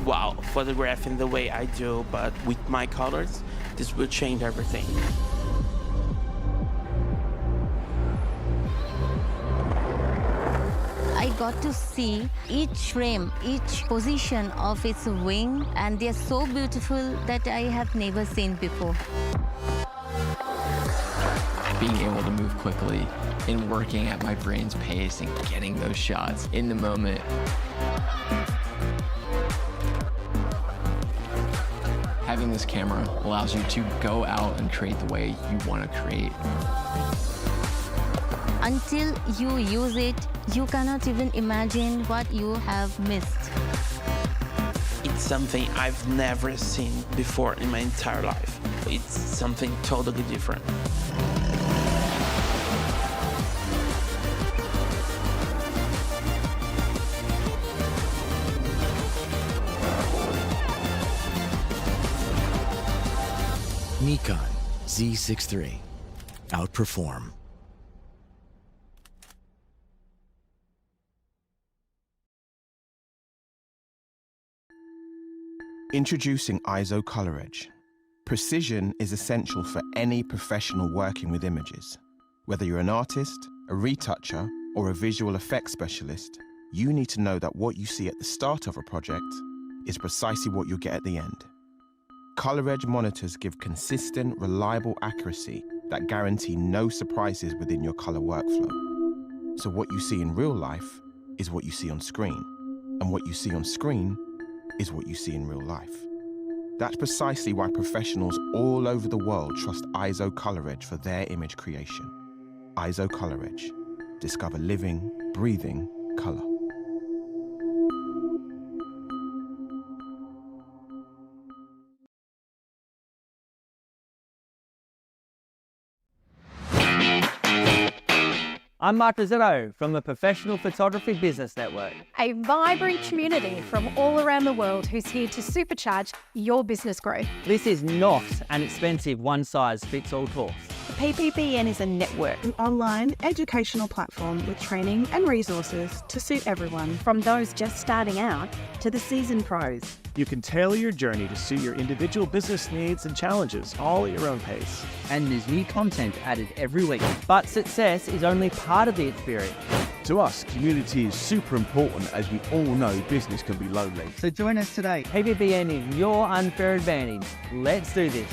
wow, photographing the way I do, but with my colors, this will change everything. I got to see each frame, each position of its wing, and they're so beautiful that I have never seen before. Being able to move quickly and working at my brain's pace and getting those shots in the moment. Having this camera allows you to go out and create the way you want to create. Until you use it, you cannot even imagine what you have missed. It's something I've never seen before in my entire life. It's something totally different. Nikon Z6 III. Outperform. Introducing ISO Color Edge. Precision is essential for any professional working with images. Whether you're an artist, a retoucher, or a visual effects specialist, you need to know that what you see at the start of a project is precisely what you'll get at the end. Color Edge monitors give consistent, reliable accuracy that guarantee no surprises within your color workflow. So what you see in real life is what you see on screen, and what you see on screen is what you see in real life. That's precisely why professionals all over the world trust ISO Color Edge for their image creation. ISO Color Edge. Discover living, breathing color. I'm Mark Rizzetto from the Professional Photography Business Network. A vibrant community from all around the world who's here to supercharge your business growth. This is not an expensive one-size-fits-all course. The PPBN is a network, an online educational platform with training and resources to suit everyone. from those just starting out to the seasoned pros. You can tailor your journey to suit your individual business needs and challenges, all at your own pace. And there's new content added every week. But success is only part of the experience. To us, community is super important, as we all know business can be lonely. So join us today. PPBN is your unfair advantage. Let's do this.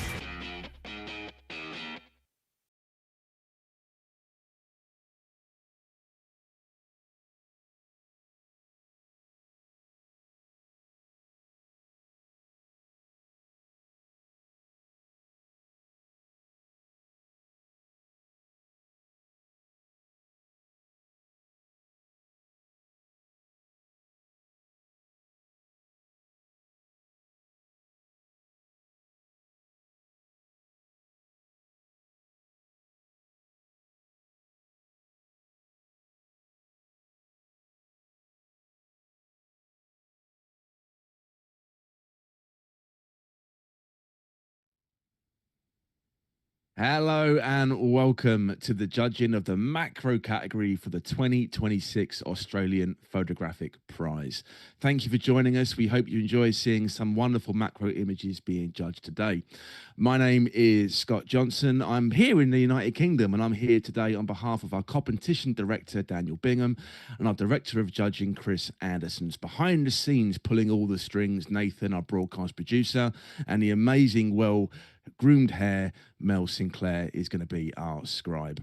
Hello and welcome to the judging of the macro category for the 2026 Australian Photographic Prize. Thank you for joining us. We hope you enjoy seeing some wonderful macro images being judged today. My name is Scott Johnson. I'm here in the United Kingdom, and I'm here today on behalf of our competition director, Daniel Bingham, and our director of judging, Chris Anderson's behind the scenes, pulling all the strings, Nathan, our broadcast producer, and the amazing, well-groomed hair, Mel Sinclair, is going to be our scribe.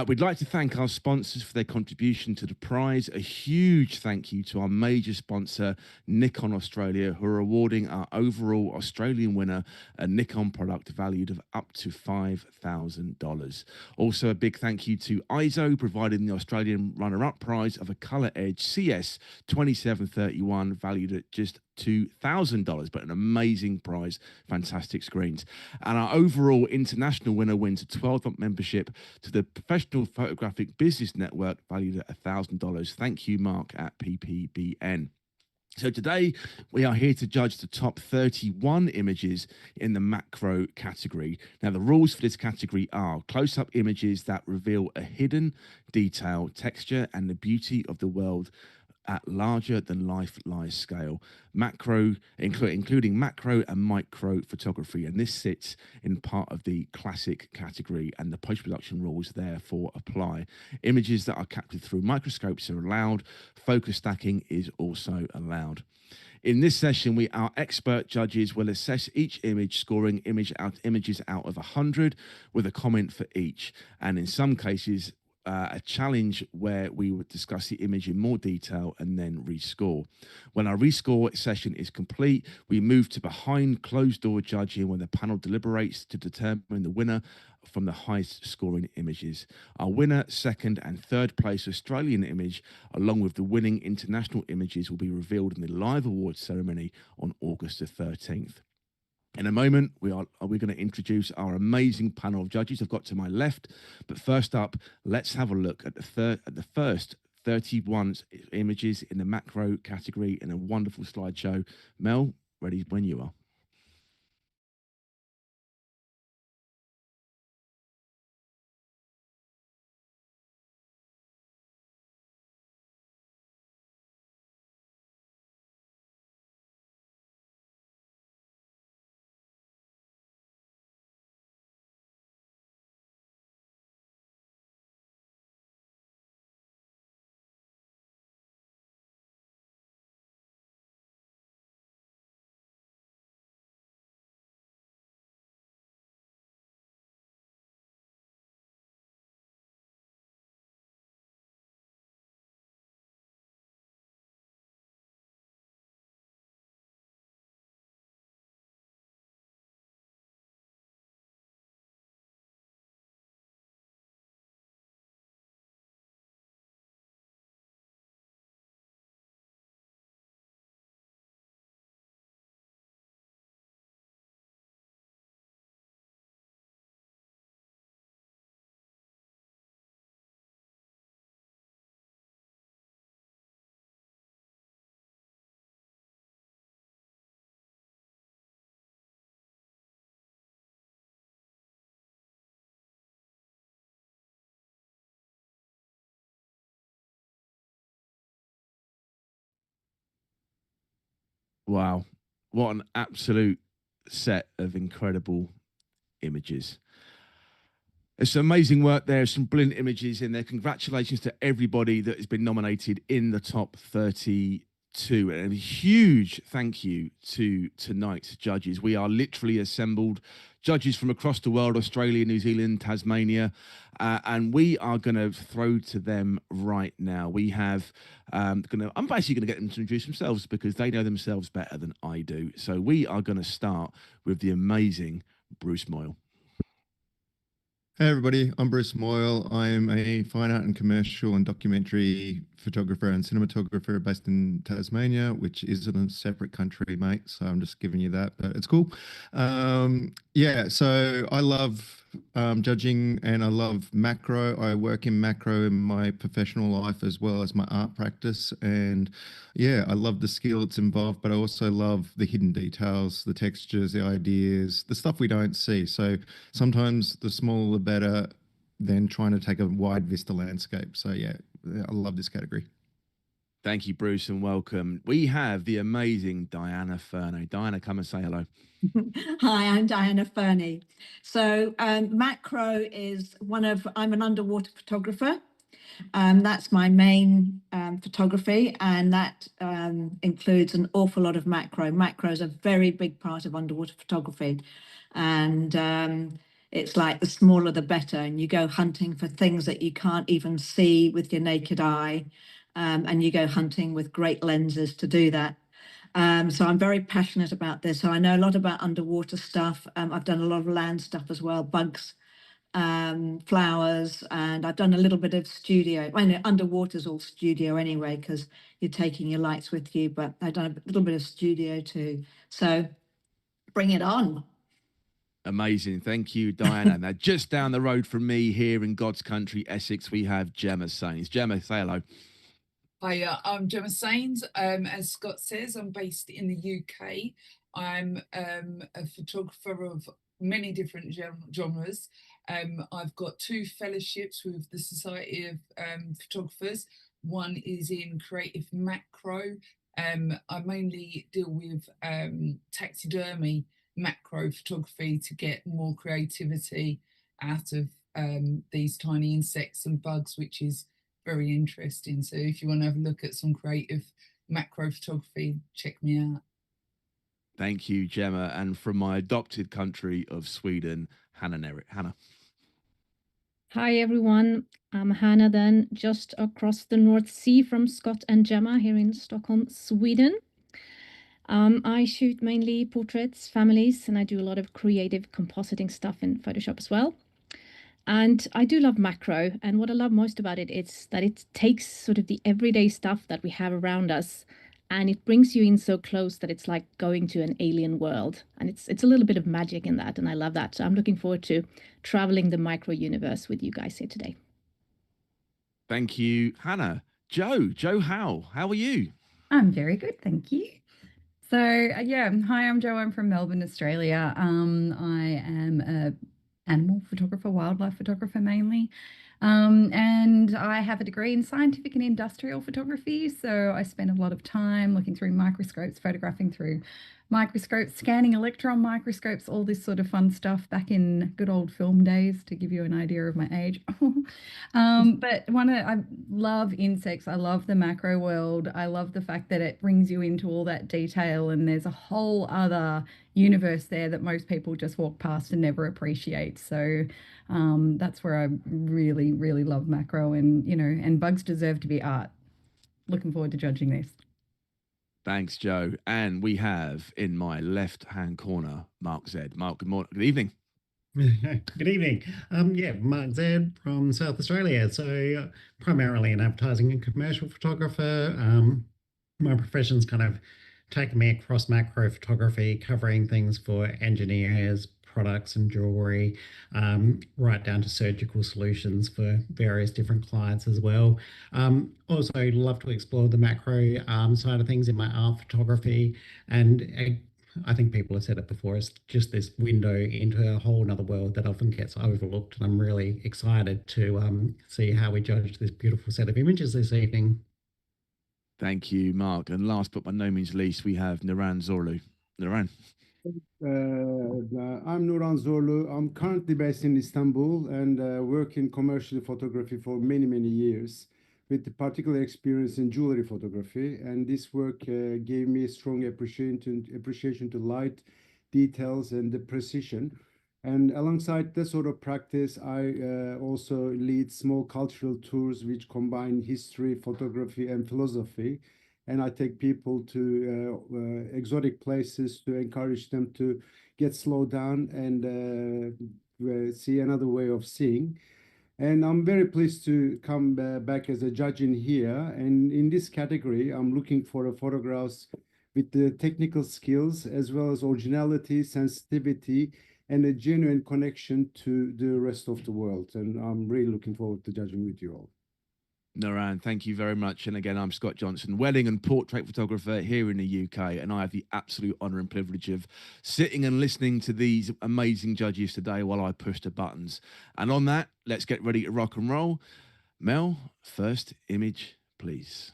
We'd like to thank our sponsors for their contribution to the prize. A huge thank you to our major sponsor, Nikon Australia, who are awarding our overall Australian winner a Nikon product valued of up to $5,000. Also, a big thank you to ISO, providing the Australian runner-up prize of a Color Edge CS 2731, valued at just $2,000, but an amazing prize, fantastic screens. And our overall international winner wins a 12-month membership to the Professional Photographic Business Network, valued at $1,000. Thank you, Mark, at PPBN. So today we are here to judge the top 31 images in the macro category. Now, the rules for this category are close-up images that reveal a hidden detail, texture, and the beauty of the world at larger than life live scale, macro, including macro and micro photography. And this sits in part of the classic category, and the post-production rules therefore apply. Images that are captured through microscopes are allowed. Focus stacking is also allowed. In this session, our expert judges will assess each image, scoring images out of 100 with a comment for each. And in some cases, a challenge where we would discuss the image in more detail and then rescore. When our rescore session is complete, we move to behind closed door judging, when the panel deliberates to determine the winner from the highest scoring images. Our winner, second and third place Australian image, along with the winning international images, will be revealed in the live awards ceremony on August the 13th. In a moment, we're going to introduce our amazing panel of judges I've got to my left. But first up, let's have a look at the first 31 images in the macro category in a wonderful slideshow. Mel, ready when you are. Wow, what an absolute set of incredible images. There's some amazing work there, some brilliant images in there. Congratulations to everybody that has been nominated in the top 32. And a huge thank you to tonight's judges. We are literally assembled judges from across the world, Australia, New Zealand, Tasmania, and we are going to throw to them right now. We have, I'm basically going to get them to introduce themselves because they know themselves better than I do. So we are going to start with the amazing Bruce Moyle. Hey everybody, I'm Bruce Moyle. I'm a fine art and commercial and documentary photographer and cinematographer based in Tasmania, which is in a separate country, mate. So I'm just giving you that, but it's cool. Yeah, so I love judging and I love macro. I work in macro in my professional life as well as my art practice. And yeah, I love the skill that's involved, but I also love the hidden details, the textures, the ideas, the stuff we don't see. So sometimes the smaller the better than trying to take a wide vista landscape. So yeah, I love this category. Thank you, Bruce, and welcome. We have the amazing Diana Ferney. Diana, come and say hello. Hi, I'm Diana Ferney. So macro is I'm an underwater photographer. That's my main photography, and that includes an awful lot of macro. Macro is a very big part of underwater photography, and it's like the smaller the better, and you go hunting for things that you can't even see with your naked eye, and you go hunting with great lenses to do that. So I'm very passionate about this. So I know a lot about underwater stuff. I've done a lot of land stuff as well, bugs, flowers, and I've done a little bit of studio. I know underwater's all studio anyway, because you're taking your lights with you, but I've done a little bit of studio too. So bring it on. Amazing. Thank you, Diana. Now, just down the road from me here in God's country, Essex, we have Gemma Sains. Gemma, say hello. Hi, I'm Gemma Sains. As Scott says, I'm based in the UK. I'm a photographer of many different genres. I've got 2 fellowships with the Society of Photographers, one is in creative macro. I mainly deal with taxidermy macro photography to get more creativity out of these tiny insects and bugs, which is very interesting. So if you want to have a look at some creative macro photography, check me out. Thank you, Gemma. And from my adopted country of Sweden, Hannah. Hi, everyone. I'm Hannah, then, just across the North Sea from Scott and Gemma here in Stockholm, Sweden. I shoot mainly portraits, families, and I do a lot of creative compositing stuff in Photoshop as well. And I do love macro. And what I love most about it is that it takes sort of the everyday stuff that we have around us and it brings you in so close that it's like going to an alien world. And it's a little bit of magic in that. And I love that. So I'm looking forward to traveling the micro universe with you guys here today. Thank you, Hannah. Joe, how are you? I'm very good, thank you. So yeah, hi, I'm Jo. I'm from Melbourne, Australia. I am a animal photographer, wildlife photographer mainly. And I have a degree in scientific and industrial photography. So I spend a lot of time looking through microscopes, photographing through microscopes, scanning electron microscopes, all this sort of fun stuff back in good old film days, to give you an idea of my age. But I love insects. I love the macro world. I love the fact that it brings you into all that detail and there's a whole other universe there that most people just walk past and never appreciate. So that's where I really, really love macro, and and bugs deserve to be art. Looking forward to judging this. Thanks, Joe. And we have in my left-hand corner, Mark Z. Mark, good morning. Good evening. Good evening. Yeah, Mark Z from South Australia. So primarily an advertising and commercial photographer. My profession's kind of taken me across macro photography, covering things for engineers, products and jewelry, right down to surgical solutions for various different clients as well. Also love to explore the macro side of things in my art photography. And I think people have said it before, it's just this window into a whole nother world that often gets overlooked. And I'm really excited to see how we judge this beautiful set of images this evening. Thank you, Mark. And last but by no means least, we have Nuran Zorlu. Nuran. I'm Nuran Zorlu. I'm currently based in Istanbul and work in commercial photography for many, many years, with particular experience in jewelry photography. And this work gave me a strong appreciation to light, details, and the precision. And alongside this sort of practice, I also lead small cultural tours which combine history, photography, and philosophy. And I take people to exotic places to encourage them to get slowed down and see another way of seeing. And I'm very pleased to come back as a judge in here. And in this category, I'm looking for photographs with the technical skills as well as originality, sensitivity, and a genuine connection to the rest of the world. And I'm really looking forward to judging with you all. Nuran, thank you very much. And again, I'm Scott Johnson, wedding and portrait photographer here in the UK. And I have the absolute honor and privilege of sitting and listening to these amazing judges today while I push the buttons. And on that, let's get ready to rock and roll. Mel, first image, please.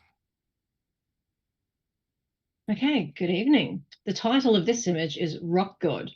Okay, good evening. The title of this image is Rock God.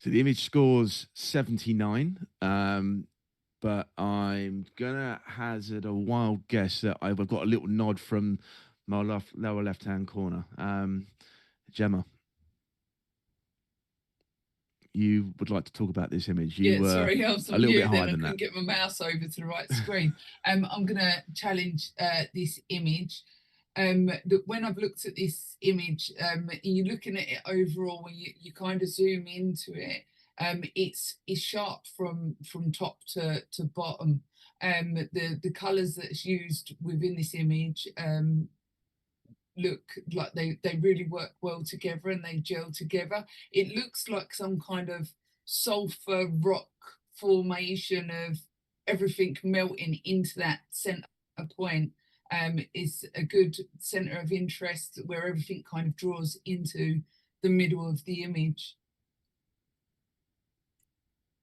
So the image scores 79, but I'm gonna hazard a wild guess that I've got a little nod from my lower left-hand corner. Gemma, you would like to talk about this image? You yeah, sorry, I was a little bit higher I than couldn't that. get my mouse over to the right screen. I'm going to challenge this image. that when I've looked at this image, and you're looking at it overall, when you kind of zoom into it, it's sharp from top to bottom. The colours that's used within this image look like they really work well together and they gel together. It looks like some kind of sulfur rock formation of everything melting into that center point. Is a good center of interest where everything kind of draws into the middle of the image.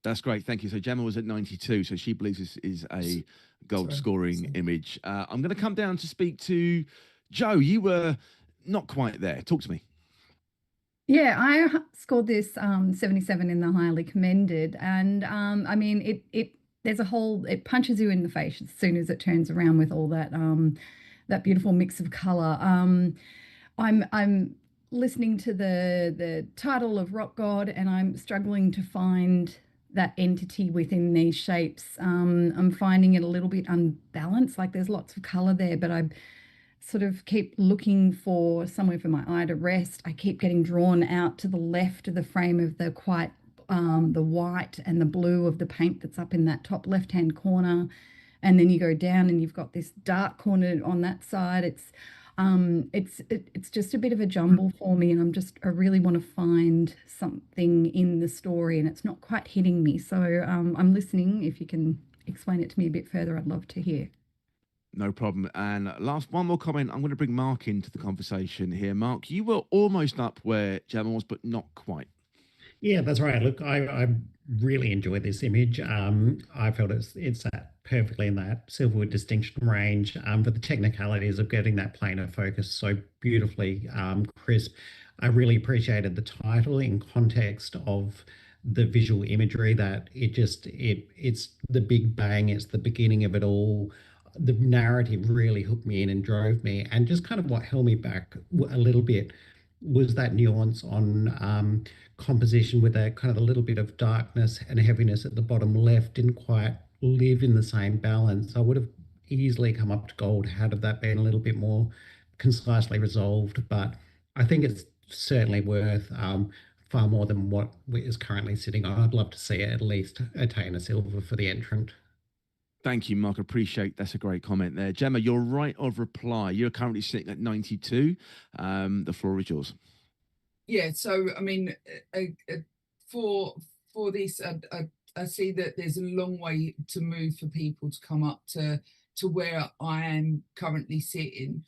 That's great, thank you. So Gemma was at 92, so she believes this is a gold scoring image. I'm going to come down to speak to Joe. You were not quite there. Talk to me. Yeah, I scored this 77 in the highly commended, and I mean it punches you in the face as soon as it turns around with all that that beautiful mix of color. I'm listening to the title of Rock God, and I'm struggling to find that entity within these shapes. I'm finding it a little bit unbalanced, like there's lots of color there, but I sort of keep looking for somewhere for my eye to rest. I keep getting drawn out to the left of the frame of the the white and the blue of the paint that's up in that top left-hand corner. And then you go down and you've got this dark corner on that side. It's just a bit of a jumble for me, and I really want to find something in the story, and it's not quite hitting me. So I'm listening. If you can explain it to me a bit further, I'd love to hear. No problem. And last, one more comment. I'm going to bring Mark into the conversation here. Mark, you were almost up where Gemma was, but not quite. Yeah, that's right. Look, I really enjoyed this image. I felt it's that perfectly in that silverwood distinction range. But the technicalities of getting that plane of focus so beautifully crisp. I really appreciated the title in context of the visual imagery, that it's the big bang, it's the beginning of it all. The narrative really hooked me in and drove me, and just kind of what held me back a little bit was that nuance on composition, with a kind of a little bit of darkness and heaviness at the bottom left didn't quite live in the same balance. I would have easily come up to gold had that been a little bit more concisely resolved, but I think it's certainly worth far more than what is currently sitting on. I'd love to see it at least attain a silver for the entrant. Thank you, Mark. Appreciate that's a great comment there. Gemma, you're right of reply. You're currently sitting at 92. The floor is yours. Yeah, so I mean, for this, I see that there's a long way to move for people to come up to where I am currently sitting.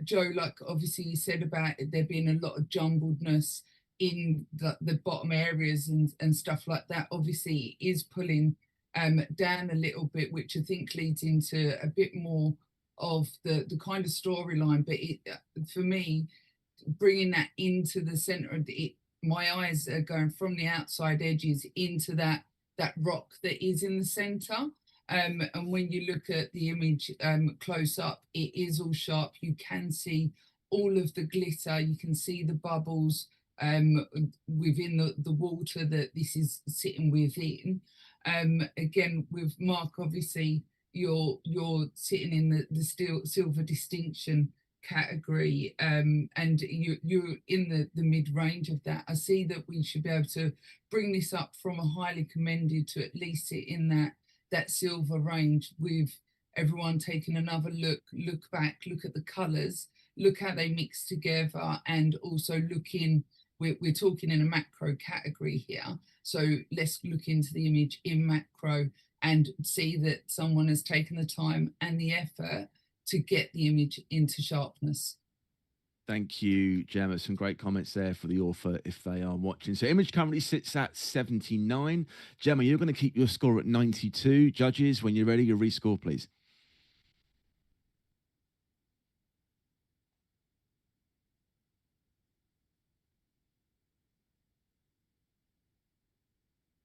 Joe, like obviously you said about there being a lot of jumbledness in the bottom areas and stuff like that, obviously is pulling down a little bit, which I think leads into a bit more of the kind of storyline. But for me, bringing that into the center of it, my eyes are going from the outside edges into that rock that is in the center. And when you look at the image close up, it is all sharp. You can see all of the glitter. You can see the bubbles within the water that this is sitting within. Again, with Mark, obviously you're sitting in the silver distinction category, and you're in the mid-range of that. I see that we should be able to bring this up from a highly commended to at least sit in that silver range, with everyone taking another look back, look at the colors, look how they mix together, and also we're talking in a macro category here, so let's look into the image in macro and see that someone has taken the time and the effort to get the image into sharpness. Thank you, Gemma. Some great comments there for the author if they are watching. So image currently sits at 79. Gemma, you're going to keep your score at 92. Judges, when you're ready, your rescore, please.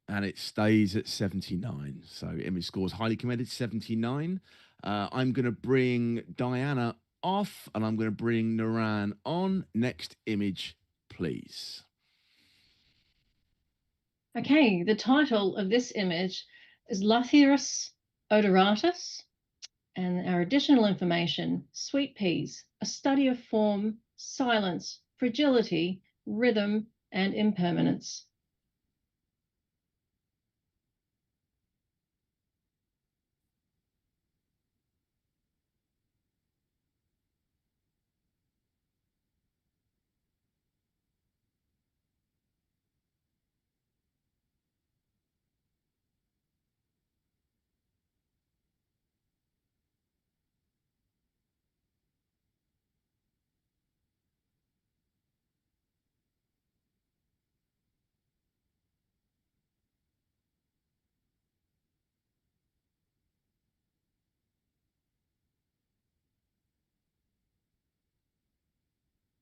And it stays at 79. So image scores highly commended, 79. I'm going to bring Diana off, and I'm going to bring Naran on. Next image, please. Okay, the title of this image is Lathyrus odoratus. And our additional information, sweet peas, a study of form, silence, fragility, rhythm, and impermanence.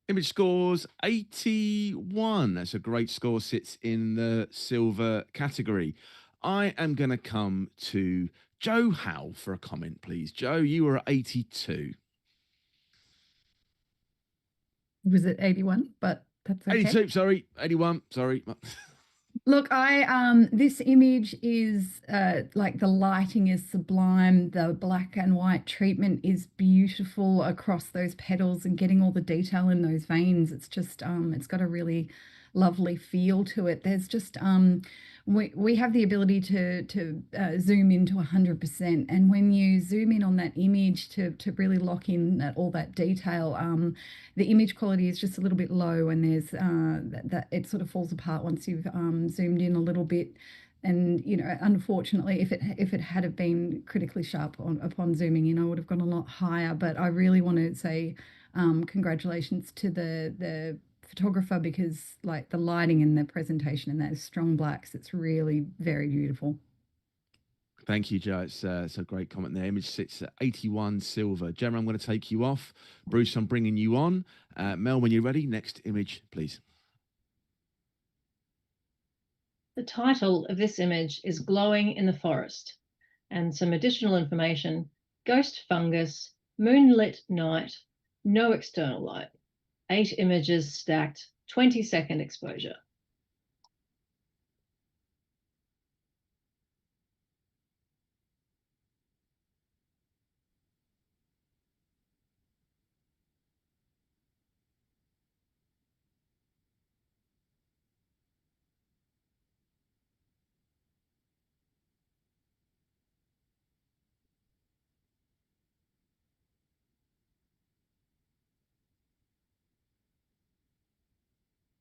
Image scores 81. That's a great score, sits in the silver category. I am going to come to Joe Howe for a comment, please. Joe, you were at 82. Was it 81? But that's okay. 82, sorry. 81, sorry. Look, this image is like the lighting is sublime. The black and white treatment is beautiful across those petals and getting all the detail in those veins. It's just it's got a really lovely feel to it. There's just we have the ability to zoom into 100%, and when you zoom in on that image to really lock in all that detail, the image quality is just a little bit low, and there's that it sort of falls apart once you've zoomed in a little bit. And unfortunately, if it had have been critically sharp upon zooming in, I would have gone a lot higher. But I really want to say congratulations to the photographer, because like the lighting and the presentation and those strong blacks, it's really very beautiful. Thank you, Joe. It's a great comment there. Image sits at 81 silver. Gemma, I'm going to take you off. Bruce, I'm bringing you on. Mel, when you're ready, next image, please. The title of this image is Glowing in the Forest, and some additional information, ghost fungus, moonlit night, no external light. 8 images stacked, 20-second exposure.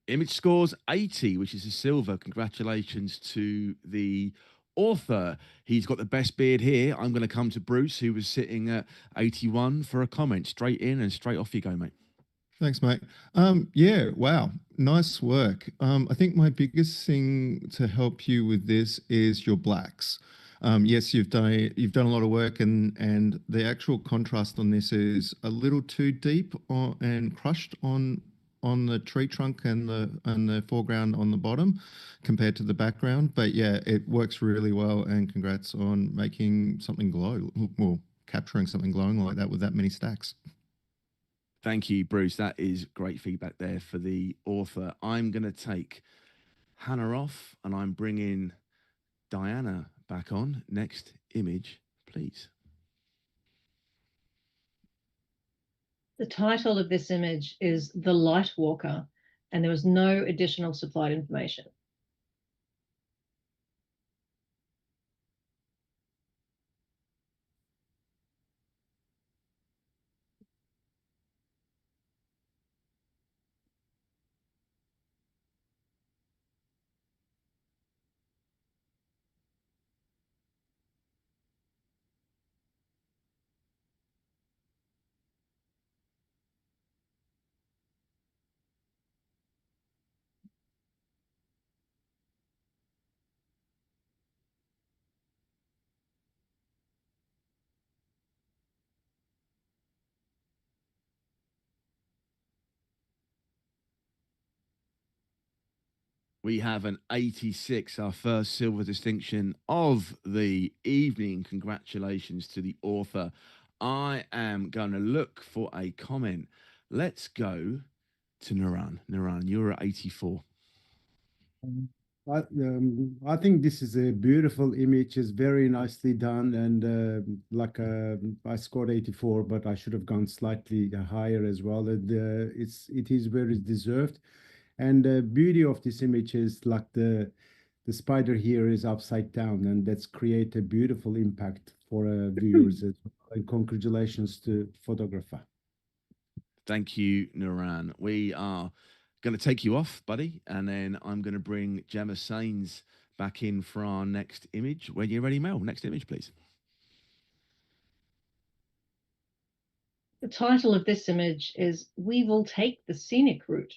Image scores 80, which is a silver. Congratulations to the author. He's got the best beard here. I'm going to come to Bruce, who was sitting at 81, for a comment. Straight in and straight off you go, mate. Thanks, mate. Yeah, wow, nice work. I think my biggest thing to help you with this is your blacks. Yes, you've done a lot of work, and the actual contrast on this is a little too deep and crushed on the tree trunk and the foreground on the bottom compared to the background. But yeah, it works really well, and congrats on making something glow, well, capturing something glowing like that with that many stacks. Thank you, Bruce. That is great feedback there for the author. I'm going to take Hannah off, and I'm bringing Diana back on. Next image, please. The title of this image is The Light Walker, and there was no additional supplied information. We have an 86, our first silver distinction of the evening. Congratulations to the author. I am going to look for a comment. Let's go to Naran. Naran, you're at 84. I think this is a beautiful image. It's very nicely done, and I scored 84, but I should have gone slightly higher as well. It is very deserved, and the beauty of this image is like the spider here is upside down, and that's create a beautiful impact for viewers as well. And congratulations to photographer. Thank you, Nuran. We are going to take you off, buddy, and then I'm going to bring Gemma Sains back in for our next image. When you're ready, Mel, next image, please. The title of this image is We Will Take the Scenic Route.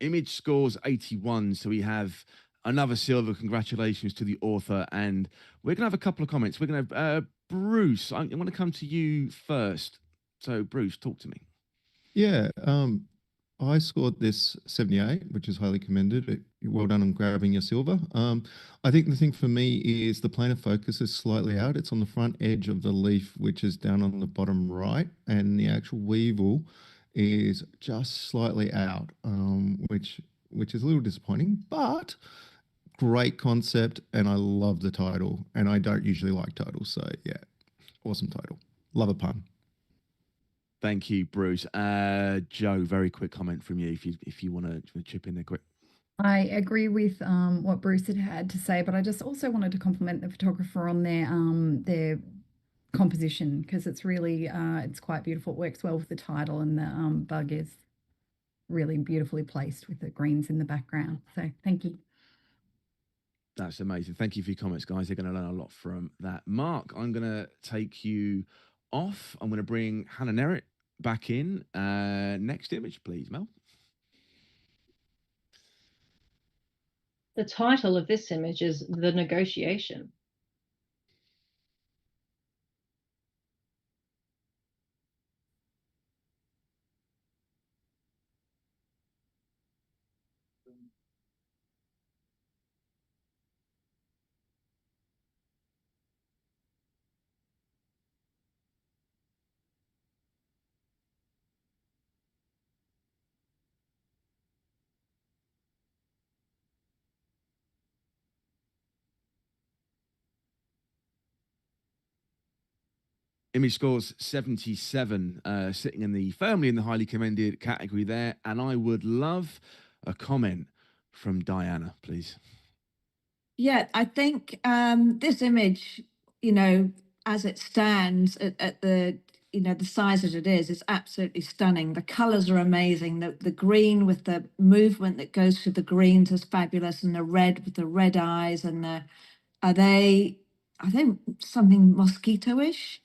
Image scores 81, so we have another silver. Congratulations to the author, and we're going to have a couple of comments. We're going to have Bruce. I want to come to you first. So, Bruce, talk to me. Yeah, I scored this 78, which is highly commended. Well done on grabbing your silver. I think the thing for me is the plane of focus is slightly out. It's on the front edge of the leaf, which is down on the bottom right, and the actual weevil is just slightly out, which is a little disappointing, but great concept, and I love the title, and I don't usually like titles, so yeah, awesome title. Love a pun. Thank you, Bruce. Joe, very quick comment from you, if you want to chip in there quick. I agree with what Bruce had to say, but I just also wanted to compliment the photographer on their composition, because it's really it's quite beautiful. It works well with the title, and the bug is really beautifully placed with the greens in the background. So thank you. That's amazing. Thank you for your comments, guys. They're going to learn a lot from that. Mark, I'm going to take you off. I'm going to bring Hannah Nerritt back in. Next image, please, Mel. The title of this image is The Negotiation. Image scores 77, sitting firmly in the highly commended category there. And I would love a comment from Diana, please. Yeah, I think this image, as it stands at the, the size that it is absolutely stunning. The colors are amazing. The green with the movement that goes through the greens is fabulous, and the red with the red eyes, and are they something mosquito-ish?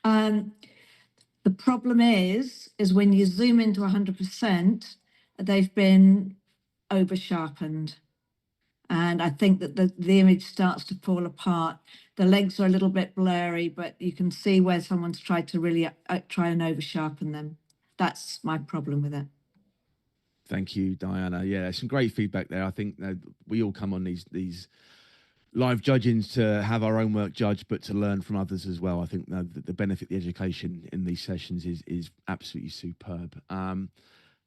The problem is when you zoom into 100%, they've been over sharpened. And I think that the image starts to fall apart. The legs are a little bit blurry, but you can see where someone's tried to really try and over sharpen them. That's my problem with it. Thank you, Diana. Yeah, some great feedback there. I think we all come on these live judgings to have our own work judged, but to learn from others as well. I think the benefit, the education in these sessions is absolutely superb.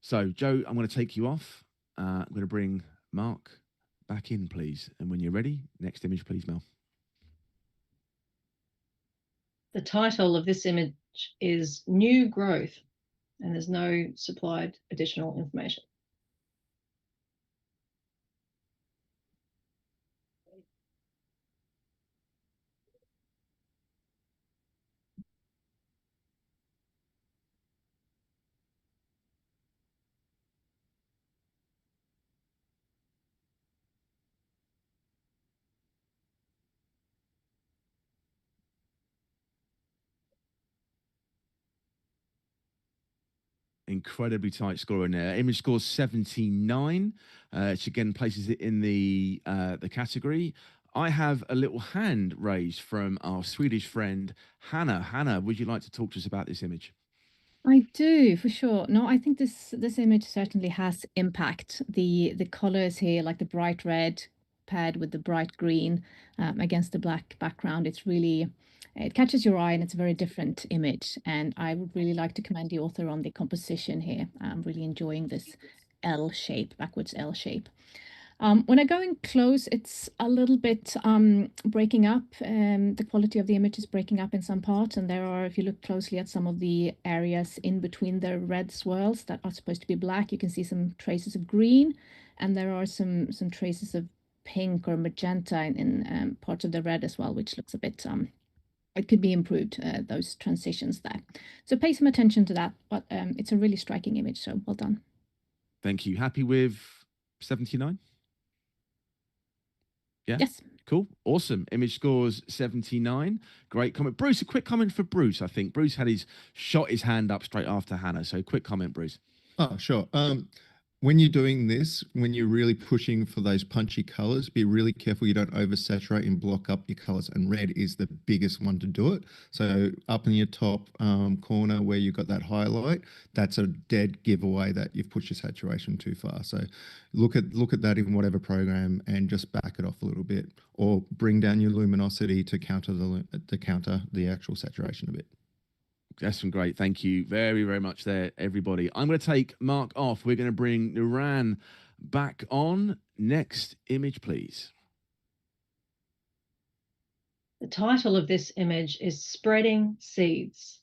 So, Joe, I'm going to take you off. I'm going to bring Mark back in, please. And when you're ready, next image, please, Mel. The title of this image is New Growth, and there's no supplied additional information. incredibly tight score in there. Image scores 79, which again places it in the category. I have a little hand raised from our Swedish friend Hannah. Hannah, would you like to talk to us about this image? I do, for sure. No, I think this image certainly has impact. The colors here, like the bright red paired with the bright green against the black background, it catches your eye, and it's a very different image. And I would really like to commend the author on the composition here. I'm really enjoying this L shape, backwards L shape. When I go in close, it's a little bit breaking up. The quality of the image is breaking up in some parts, and there are, if you look closely at some of the areas in between the red swirls that are supposed to be black, you can see some traces of green, and there are some traces of pink or magenta in parts of the red as well, which looks a bit it could be improved, those transitions there. So pay some attention to that, but it's a really striking image, so well done. Thank you. Happy with 79? Yeah. Yes. Cool. Awesome. Image scores 79. Great comment. Bruce, a quick comment for Bruce, I think. Bruce had shot his hand up straight after Hannah. So quick comment, Bruce. Oh, sure. When you're doing this, when you're really pushing for those punchy colors, be really careful you don't oversaturate and block up your colors. And red is the biggest one to do it. So up in your top corner where you've got that highlight, that's a dead giveaway that you've pushed your saturation too far. So look at that in whatever program and just back it off a little bit, or bring down your luminosity to counter the actual saturation a bit. That's been great. Thank you very, very much there, everybody. I'm going to take Mark off. We're going to bring Nuran back on. Next image, please. The title of this image is Spreading Seeds.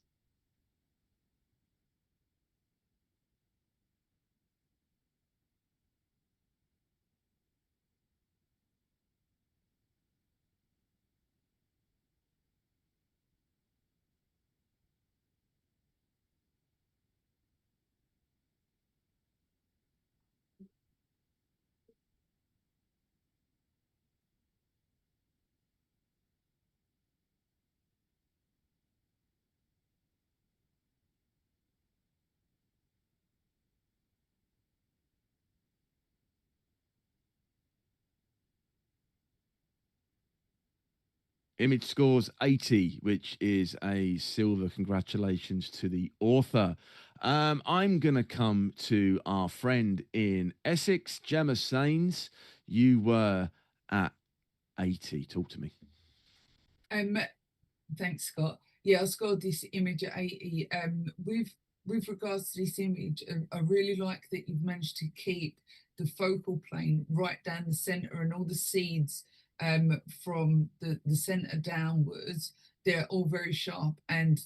Image scores 80, which is a silver. Congratulations to the author. I'm going to come to our friend in Essex, Gemma Sains. You were at 80. Talk to me. Thanks, Scott. Yeah, I scored this image at 80. With regards to this image, I really like that you've managed to keep the focal plane right down the center, and all the seeds from the center downwards, they're all very sharp, and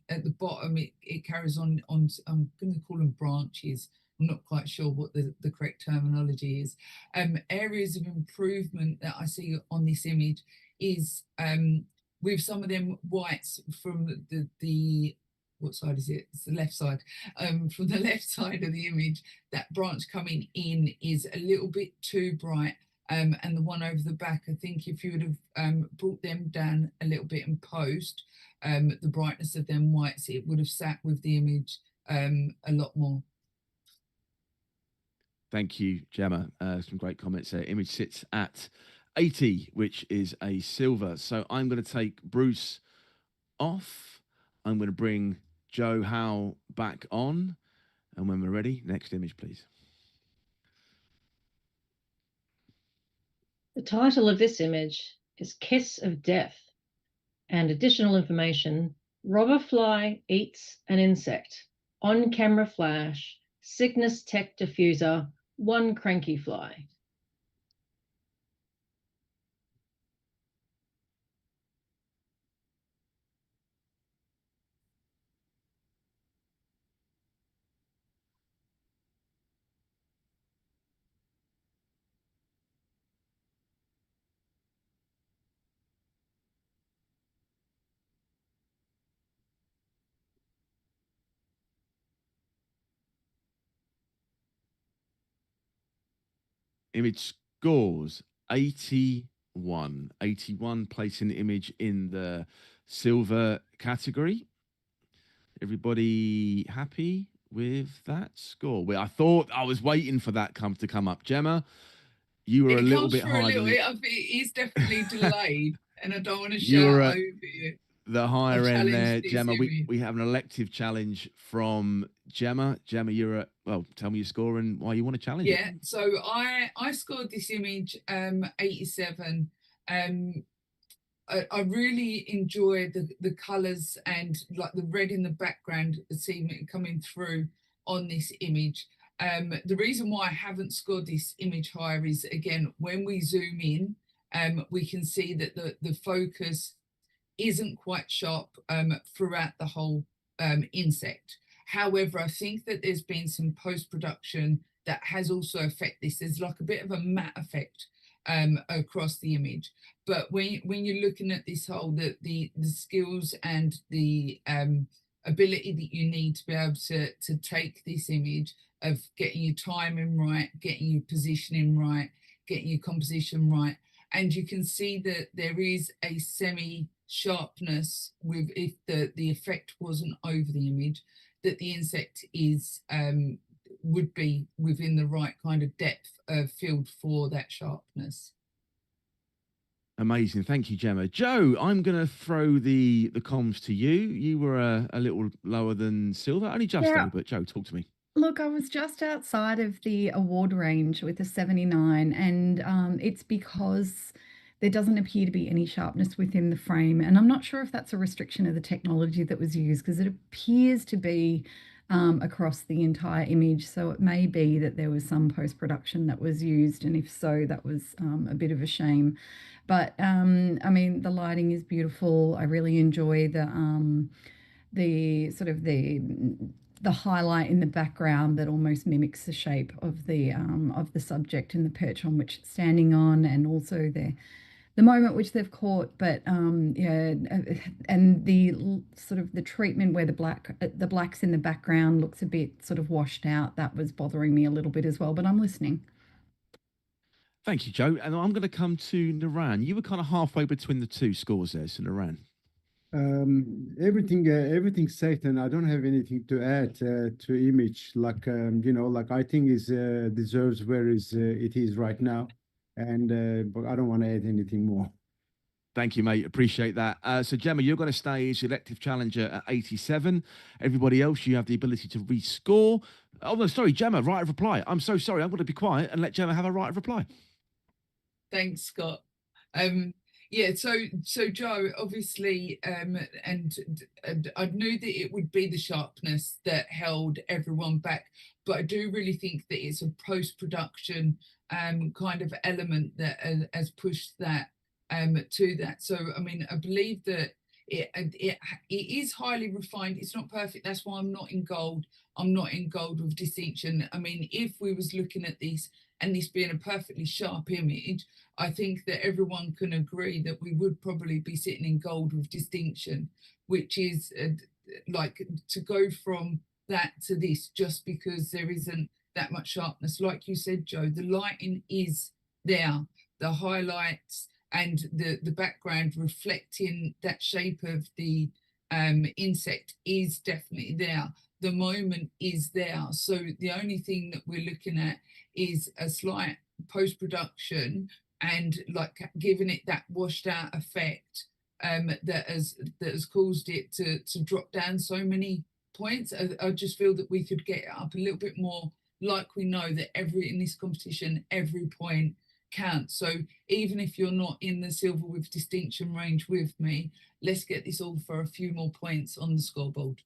at the bottom it carries on I'm going to call them branches. I'm not quite sure what the correct terminology is. Areas of improvement that I see on this image is with some of them whites from the what side is it? It's the left side. From the left side of the image, that branch coming in is a little bit too bright. And the one over the back, I think if you would have brought them down a little bit in post, the brightness of them whites, it would have sat with the image a lot more. Thank you, Gemma. Some great comments there. Image sits at 80, which is a silver. So I'm going to take Bruce off. I'm going to bring Joe Howe back on. And when we're ready, next image, please. The title of this image is Kiss of Death, and additional information: robber fly eats an insect, on camera flash, sickness tech diffuser, one cranky fly. Image scores 81. 81, placing the image in the silver category. Everybody happy? with that score. Well, I thought I was waiting for that to come up. Gemma, you were a little bit higher. I think it's definitely delayed, and I don't want to You shout were over you. the higher end there, Gemma. We have an elective challenge from Gemma. Gemma, you're at, well, tell me your score and why you want to challenge it. Yeah, so I scored this image 87. I really enjoy the colours and like the red in the background, seeing it coming through on this image. The reason why I haven't scored this image higher is, again, when we zoom in, we can see that the focus isn't quite sharp throughout the whole insect. However, I think that there's been some post-production that has also affected this. There's like a bit of a matte effect across the image. But when you're looking at this whole, the skills and the ability that you need to be able to take this image of getting your timing right, getting your positioning right, getting your composition right, and you can see that there is a semi-sharpness with, if the effect wasn't over the image, that the insect is would be within the right kind of depth of field for that sharpness. Amazing. Thank you, Gemma. Joe, I'm going to throw the comms to you. You were a little lower than Silver, only just though, but Joe, talk to me. Look, I was just outside of the award range with a 79, and it's because there doesn't appear to be any sharpness within the frame. And I'm not sure if that's a restriction of the technology that was used, because it appears to be across the entire image. So it may be that there was some post-production that was used, and if so, that was a bit of a shame. But I mean, the lighting is beautiful. I really enjoy the sort of the highlight in the background that almost mimics the shape of the subject and the perch on which it's standing on, and also the moment which they've caught. But yeah, and the sort of the treatment where the blacks in the background looks a bit sort of washed out, that was bothering me a little bit as well, but I'm listening. Thank you, Joe. And I'm going to come to Naran. You were kind of halfway between the two scores there, so Naran. Everything's set, and I don't have anything to add to image. Like you know, like I think is deserves where it is right now, and but I don't want to add anything more. Thank you, mate. Appreciate that. So, Gemma, you're going to stay as elective challenger at 87. Everybody else, you have the ability to rescore. Oh, no, sorry, Gemma, right of reply. I'm so sorry. I'm going to be quiet and let Gemma have a right of reply. Thanks, Scott. Yeah, so Joe, obviously, and I knew that it would be the sharpness that held everyone back, but I do really think that it's a post-production kind of element that has pushed that to that. So, I mean, I believe that it is highly refined. It's not perfect. That's why I'm not in gold. I'm not in gold with distinction. I mean, if we was looking at this and this being a perfectly sharp image, I think that everyone can agree that we would probably be sitting in gold with distinction, which is like to go from that to this just because there isn't that much sharpness. Like you said, Joe, the lighting is there, the highlights and the background reflecting that shape of the insect is definitely there. The moment is there. So the only thing that we're looking at is a slight post-production and like giving it that washed out effect that has caused it to drop down so many points. I just feel that we could get it up a little bit more, like we know that in this competition, every point counts. So even if you're not in the silver with distinction range with me, let's get this all for a few more points on the scoreboard.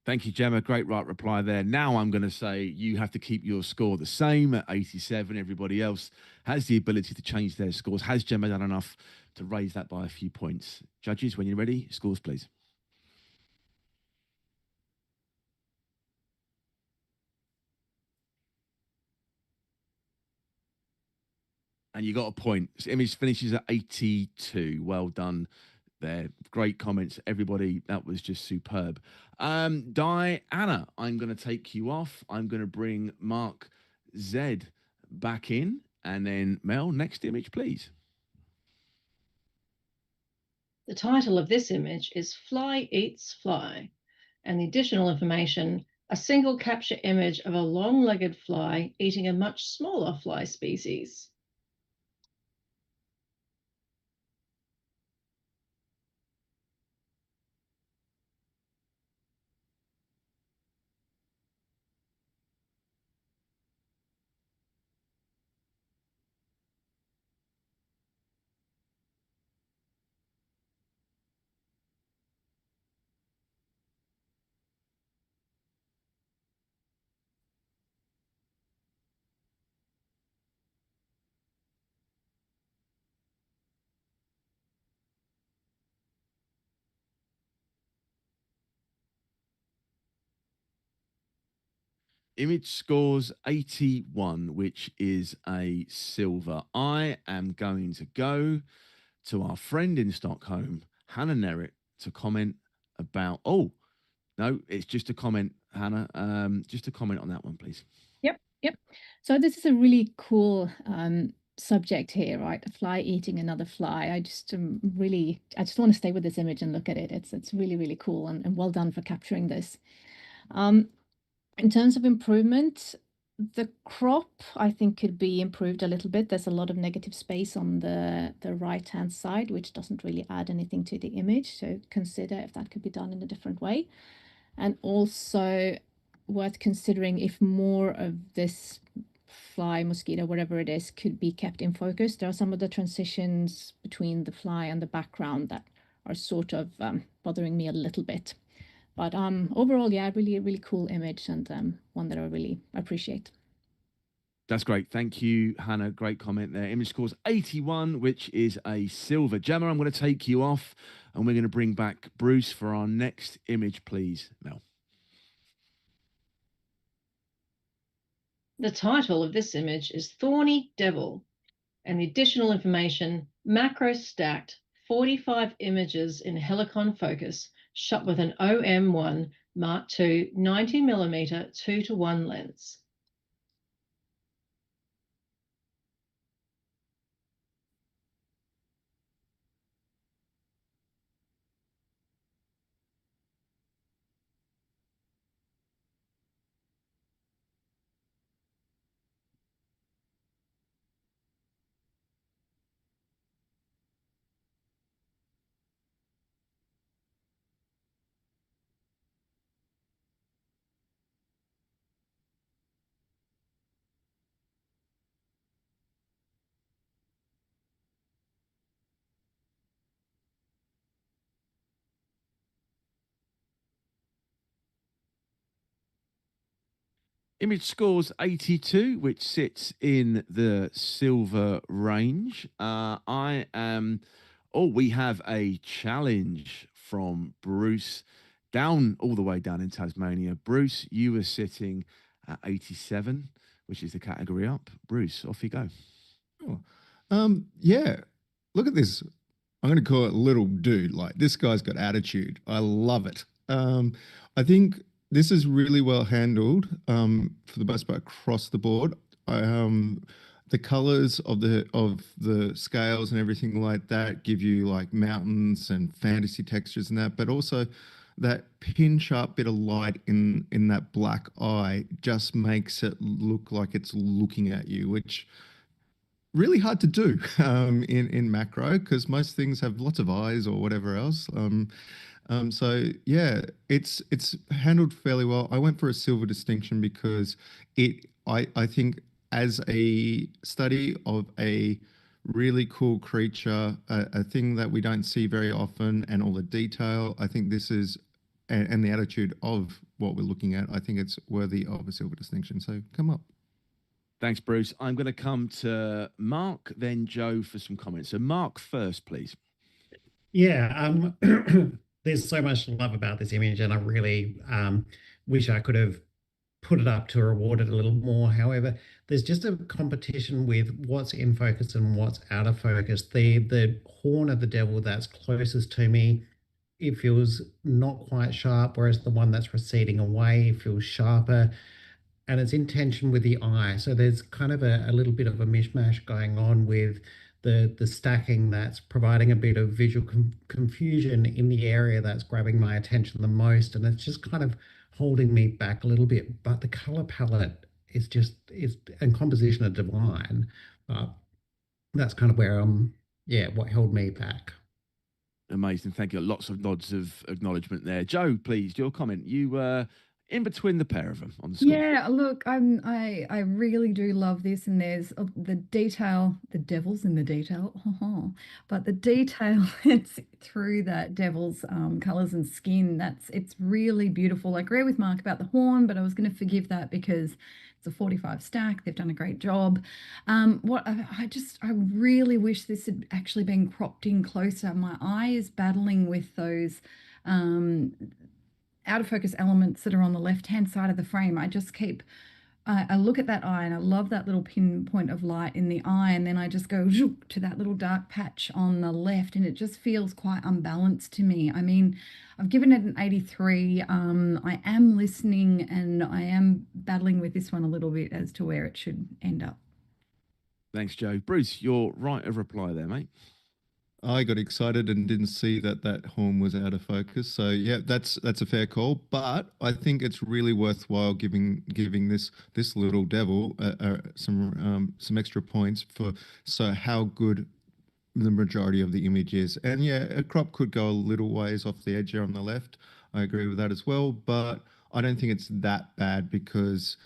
Thank you, Gemma. Great right reply there. Now I'm going to say you have to keep your score the same at 87. Everybody else has the ability to change their scores. Has Gemma done enough to raise that by a few points? Judges, when you're ready, scores, please. And you got a point. This image finishes at 82. Well done there. Great comments, everybody. That was just superb. Diana, I'm going to take you off. I'm going to bring Mark Z back in. And then Mel, next image, please. The title of this image is Fly Eats Fly, and the additional information a single capture image of a long-legged fly eating a much smaller fly species. Image scores 81, which is a silver. I am going to go to our friend in Stockholm, Hannah Nerritt, to comment about. Oh, no, it's just a comment, Hannah. Just a comment on that one, please. Yep. So this is a really cool subject here, right? A fly eating another fly. I just want to stay with this image and look at it. It's really, really cool, and well done for capturing this. In terms of improvement, the crop, I think, could be improved a little bit. There's a lot of negative space on the right-hand side, which doesn't really add anything to the image. So consider if that could be done in a different way. And also worth considering if more of this fly, mosquito, whatever it is, could be kept in focus. There are some of the transitions between the fly and the background that are sort of bothering me a little bit. But overall, yeah, really, really cool image, and one that I really appreciate. That's great. Thank you, Hannah. Great comment there. Image scores 81, which is a silver. Gemma, I'm going to take you off, and we're going to bring back Bruce for our next image, please, Mel. The title of this image is Thorny Devil, and the additional information, macro stacked 45 images in Helicon focus, shot with an OM1 Mark II 90mm 2:1 lens. Image scores 82, which sits in the silver range. I am. Oh, we have a challenge from Bruce down all the way down in Tasmania. Bruce, you were sitting at 87, which is the category up. Bruce, off you go. Yeah, look at this. I'm going to call it little dude. Like, this guy's got attitude. I love it. I think this is really well handled for the most part across the board. The colors of the scales and everything like that give you like mountains and fantasy textures and that, but also that pin sharp bit of light in that black eye just makes it look like it's looking at you, which really hard to do in macro, because most things have lots of eyes or whatever else. So yeah, it's handled fairly well. I went for a silver distinction because I think as a study of a really cool creature, a thing that we don't see very often, and all the detail, I think this is, and the attitude of what we're looking at, I think it's worthy of a silver distinction. So come up. Thanks, Bruce. I'm going to come to Mark, then Joe for some comments. So Mark first, please. Yeah, there's so much to love about this image, and I really wish I could have put it up to reward it a little more. However, there's just a competition with what's in focus and what's out of focus. The horn of the devil that's closest to me, it feels not quite sharp, whereas the one that's receding away feels sharper. And it's in tension with the eye. So there's kind of a little bit of a mishmash going on with the stacking that's providing a bit of visual confusion in the area that's grabbing my attention the most. And it's just kind of holding me back a little bit. But the color palette is and composition are divine. But that's kind of where what held me back. Amazing. Thank you. Lots of nods of acknowledgement there. Joe, please, your comment. You were in between the pair of them on the score. Yeah, look, I really do love this, and there's the detail, the devil's in the detail, but the detail it's through that devil's colors and skin, it's really beautiful. I agree with Mark about the horn, but I was going to forgive that because it's a 45 stack. They've done a great job. What I really wish this had actually been cropped in closer. My eye is battling with those out of focus elements that are on the left hand side of the frame. I just keep I look at that eye and I love that little pinpoint of light in the eye, and then I just go to that little dark patch on the left, and it just feels quite unbalanced to me. I mean, I've given it an 83. I am listening and I am battling with this one a little bit as to where it should end up. Thanks, Joe. Bruce, your right of reply there, mate. I got excited and didn't see that horn was out of focus. So yeah, that's a fair call. But I think it's really worthwhile giving this little devil some extra points for how good the majority of the image is. And yeah, a crop could go a little ways off the edge here on the left. I agree with that as well. But I don't think it's that bad, because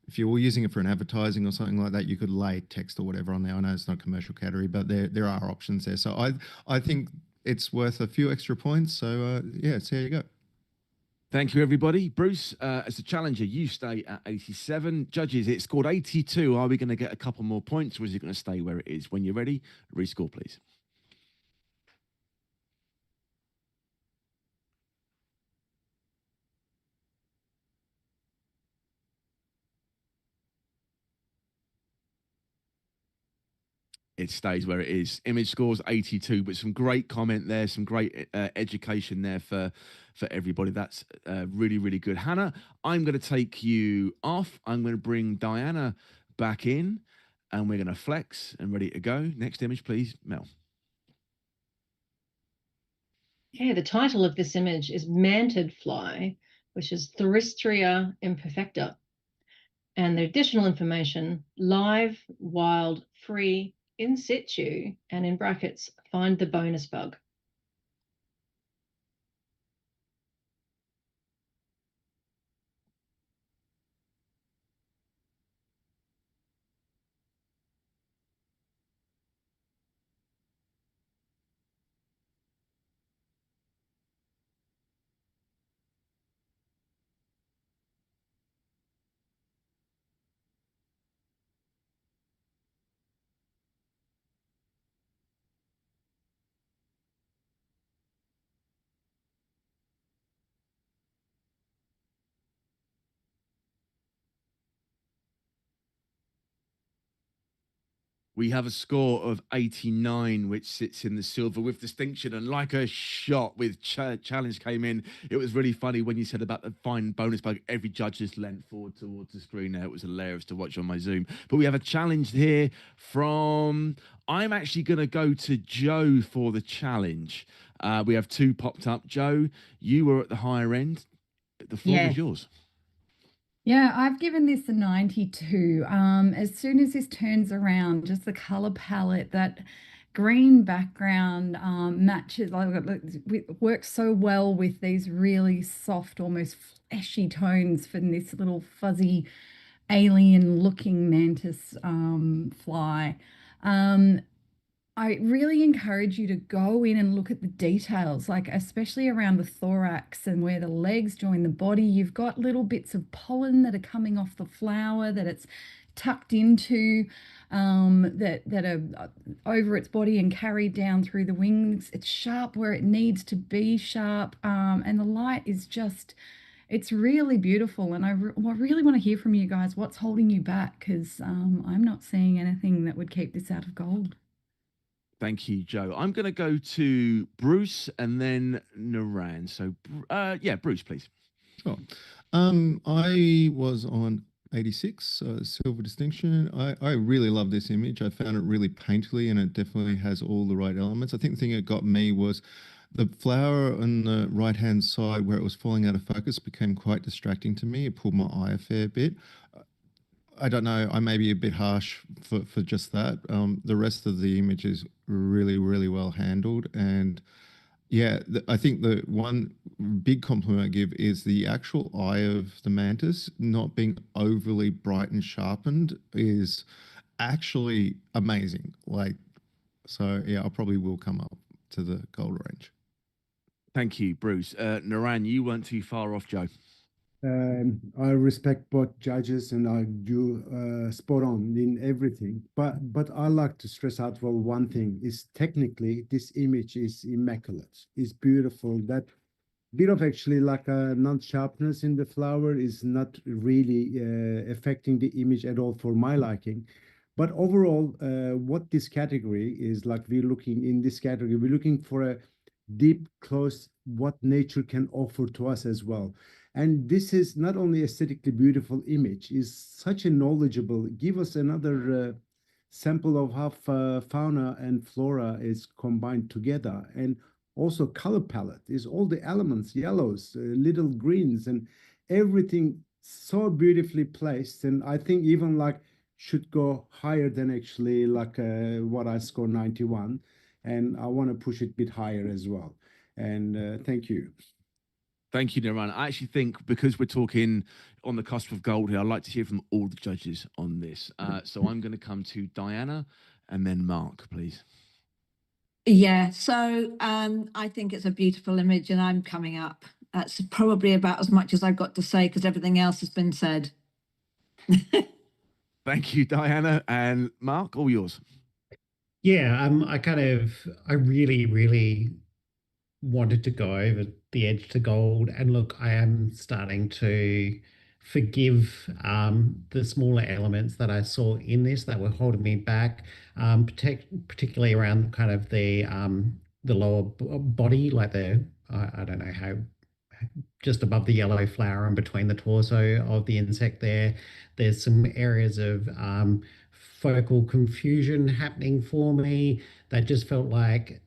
if you were using it for an advertising or something like that, you could lay text or whatever on there. I know it's not a commercial category, but there are options there. So I think it's worth a few extra points. So yeah, so there you go. Thank you, everybody. Bruce, as a challenger, you stay at 87. Judges, it scored 82. Are we going to get a couple more points, or is it going to stay where it is? When you're ready, rescore, please. It stays where it is. Image scores 82, but some great comment there, some great education there for everybody. That's really, really good. Hannah, I'm going to take you off. I'm going to bring Diana back in, and we're going to flex and ready to go. Next image, please, Mel. Yeah, the title of this image is Manted Fly, which is Thuristria imperfecta. And the additional information, live, wild, free, in situ, and in brackets, find the bonus bug. We have a score of 89, which sits in the silver with distinction. And like a shot with challenge came in, it was really funny when you said about the fine bonus bug. Every judge just leant forward towards the screen there. It was hilarious to watch on my Zoom. But we have a challenge here from... I'm actually going to go to Joe for the challenge. We have two popped up. Joe, you were at the higher end. The floor is yours. Yeah, I've given this a 92. As soon as this turns around, just the color palette, that green background matches, works so well with these really soft, almost fleshy tones from this little fuzzy alien-looking mantis fly. I really encourage you to go in and look at the details, like especially around the thorax and where the legs join the body. You've got little bits of pollen that are coming off the flower that it's tucked into, that are over its body and carried down through the wings. It's sharp where it needs to be sharp, and the light is just... It's really beautiful, and I really want to hear from you guys. What's holding you back? Because I'm not seeing anything that would keep this out of gold. Thank you, Joe. I'm going to go to Bruce and then Naran. So, yeah, Bruce, please. Sure. I was on 86, silver distinction. I really love this image. I found it really painterly, and it definitely has all the right elements. I think the thing that got me was The flower on the right-hand side where it was falling out of focus became quite distracting to me. It pulled my eye a fair bit. I don't know, I may be a bit harsh for just that. The rest of the image is really, really well handled. And yeah, I think the one big compliment I give is the actual eye of the mantis not being overly bright and sharpened is actually amazing. Like, so yeah, I probably will come up to the gold range. Thank you, Bruce. Naran, you weren't too far off, Joe. I respect both judges and I do spot on in everything. But I like to stress out well one thing is technically this image is immaculate. It's beautiful. That bit of actually like a non-sharpness in the flower is not really affecting the image at all for my liking. But overall, what this category is like, we're looking in this category, we're looking for a deep, close, what nature can offer to us as well. And this is not only aesthetically beautiful image, is such a knowledgeable, give us another sample of how fauna and flora is combined together. And also color palette is all the elements, yellows, little greens, and everything so beautifully placed. And I think even like should go higher than actually like what I score 91. And I want to push it a bit higher as well. And thank you. Thank you, Naran. I actually think because we're talking on the cusp of gold here, I'd like to hear from all the judges on this. So I'm going to come to Diana and then Mark, please. Yeah, so I think it's a beautiful image and I'm coming up. That's probably about as much as I've got to say because everything else has been said. Thank you, Diana. And Mark, all yours. Yeah, I really, really wanted to go over the edge to gold. And look, I am starting to forgive the smaller elements that I saw in this that were holding me back, particularly around kind of the lower body, like I don't know how, just above the yellow flower and between the torso of the insect there. There's some areas of focal confusion happening for me that just felt like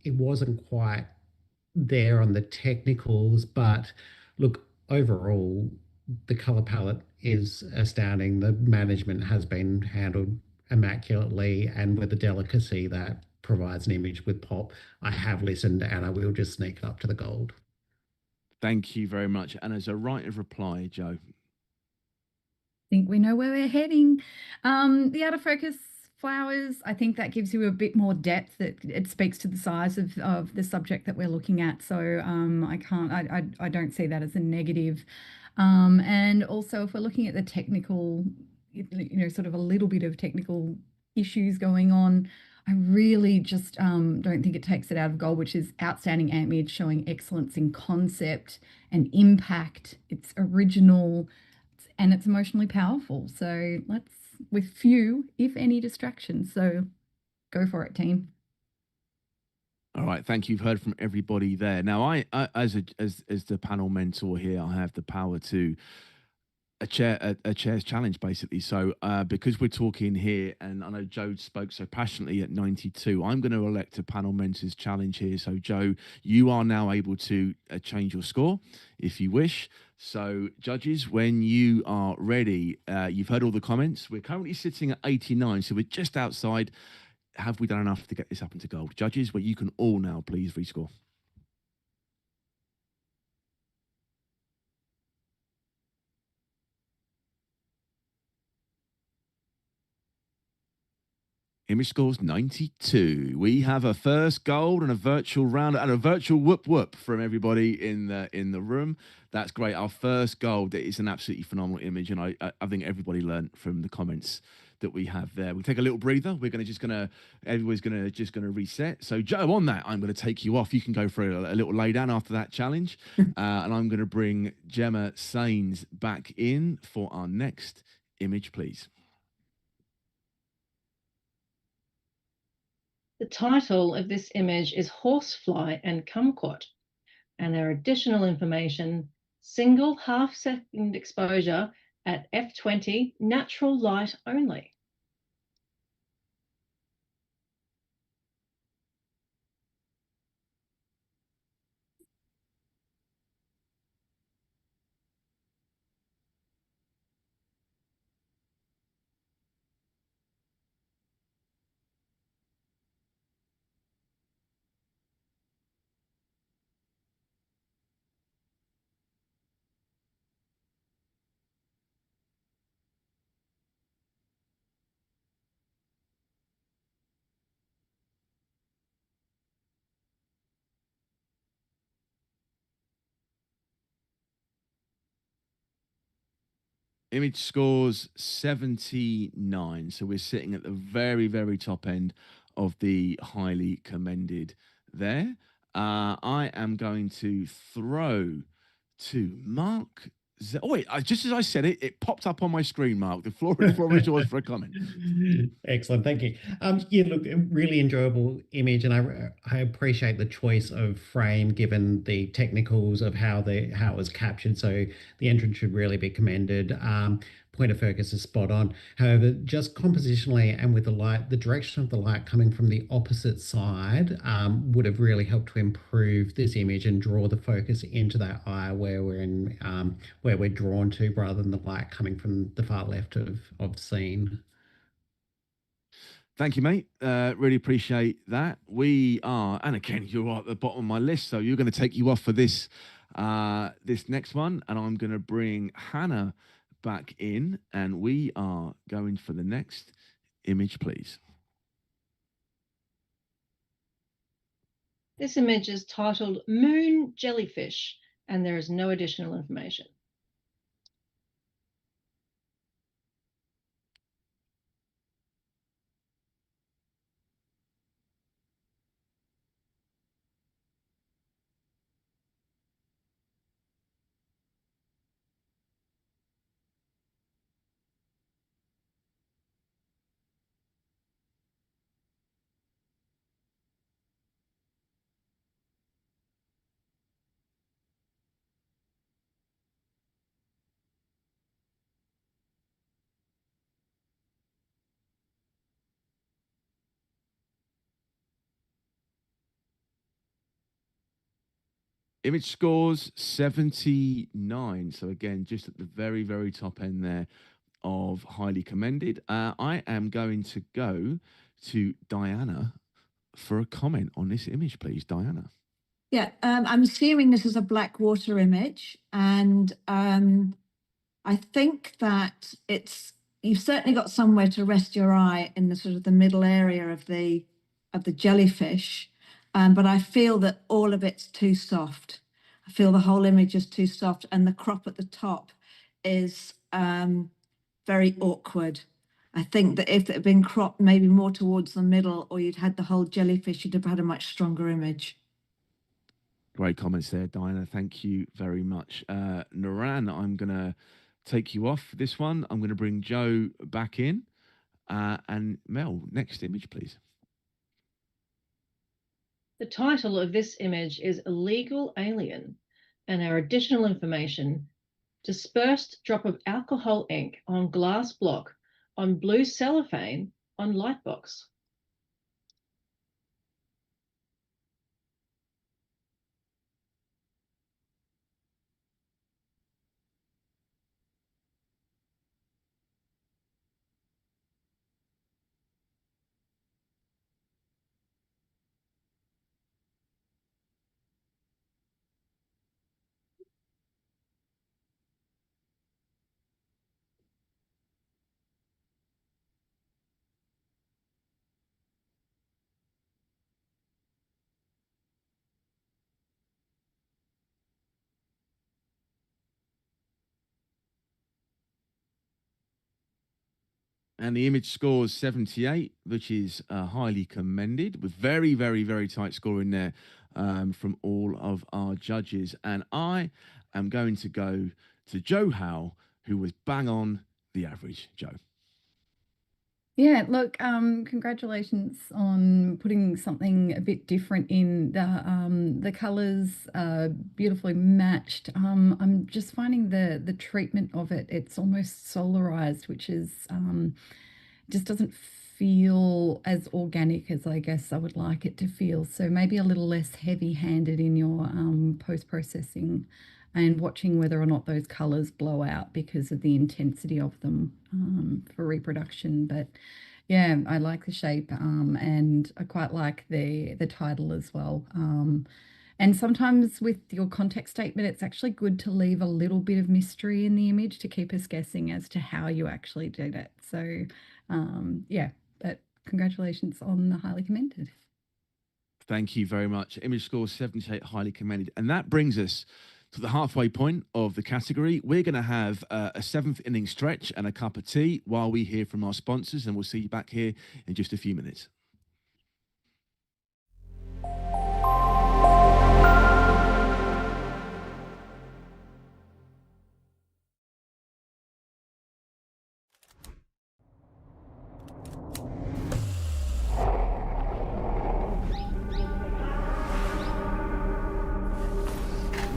it wasn't quite there on the technicals. But look, overall, the color palette is astounding. The management has been handled immaculately and with a delicacy that provides an image with pop. I have listened and I will just sneak it up to the gold. Thank you very much. And as a right of reply, Joe. Think we know where we're heading. The out of focus flowers, I think that gives you a bit more depth. It speaks to the size of the subject that we're looking at. So I don't see that as a negative. And also if we're looking at the technical, sort of a little bit of technical issues going on, I really just don't think it takes it out of gold, which is outstanding image showing excellence in concept and impact. It's original and it's emotionally powerful. So with few, if any, distractions. So go for it, team. All right, thank you. You've heard from everybody there. Now, I as the panel mentor here, I have the power to a chair's challenge, basically. So because we're talking here, and I know Joe spoke so passionately at 92, I'm going to elect a panel mentor's challenge here. So Joe, you are now able to change your score if you wish. So judges, when you are ready, you've heard all the comments. We're currently sitting at 89, so we're just outside. Have we done enough to get this up into gold? Judges, well, you can all now please rescore. Image scores 92. We have a first gold and a virtual round and a virtual whoop whoop from everybody in the room. That's great. Our first gold. It is an absolutely phenomenal image, and I think everybody learned from the comments that we have there. We'll take a little breather. Everybody's just gonna reset. So Joe, on that, I'm gonna take you off. You can go for a little lay down after that challenge, and I'm gonna bring Gemma Sains back in for our next image, please. The title of this image is Horsefly and Kumquat, and their additional information: single half-second exposure at f20, natural light only. Image scores 79. So we're sitting at the very, very top end of the highly commended there. I am going to throw to Mark. Oh, wait, just as I said it, it popped up on my screen, Mark. The floor is yours for a comment. Excellent, thank you. Yeah, look, a really enjoyable image, and I appreciate the choice of frame given the technicals of how it was captured. So the entrance should really be commended. Point of focus is spot on. However, just compositionally and with the light, the direction of the light coming from the opposite side would have really helped to improve this image and draw the focus into that eye where we're drawn to, rather than the light coming from the far left of scene. Thank you, mate. Really appreciate that. We are, and again, you're at the bottom of my list, so you're going to take you off for this this next one, and I'm going to bring Hannah back in, and we are going for the next image, please. This image is titled Moon Jellyfish, and there is no additional information. Image scores 79. So again, just at the very, very top end there of highly commended. I am going to go to Diana for a comment on this image, please. Diana. Yeah, I'm assuming this is a black water image, and I think that you've certainly got somewhere to rest your eye in the sort of the middle area of the jellyfish, but I feel that all of it's too soft. I feel the whole image is too soft, and the crop at the top is very awkward. I think that if it had been cropped maybe more towards the middle, or you'd had the whole jellyfish, you'd have had a much stronger image. Great comments there, Diana. Thank you very much. Naran, I'm going to take you off this one. I'm going to bring Joe back in. And Mel, next image, please. The title of this image is Illegal Alien, and our additional information: dispersed drop of alcohol ink on glass block on blue cellophane on light box. And the image scores 78, which is highly commended, with very, very, very tight scoring there from all of our judges. And I am going to go to Joe Howe, who was bang on the average. Joe. Yeah, look, congratulations on putting something a bit different in. The colours are beautifully matched. I'm just finding the treatment of it, it's almost solarized, which is just doesn't feel as organic as I guess I would like it to feel. So maybe a little less heavy-handed in your post-processing, and watching whether or not those colours blow out because of the intensity of them for reproduction. But yeah, I like the shape, and I quite like the title as well. And sometimes with your context statement, it's actually good to leave a little bit of mystery in the image to keep us guessing as to how you actually did it. So yeah, but congratulations on the highly commended. Thank you very much. Image score 78, highly commended. And that brings us To the halfway point of the category, we're going to have a seventh inning stretch and a cup of tea while we hear from our sponsors, and we'll see you back here in just a few minutes.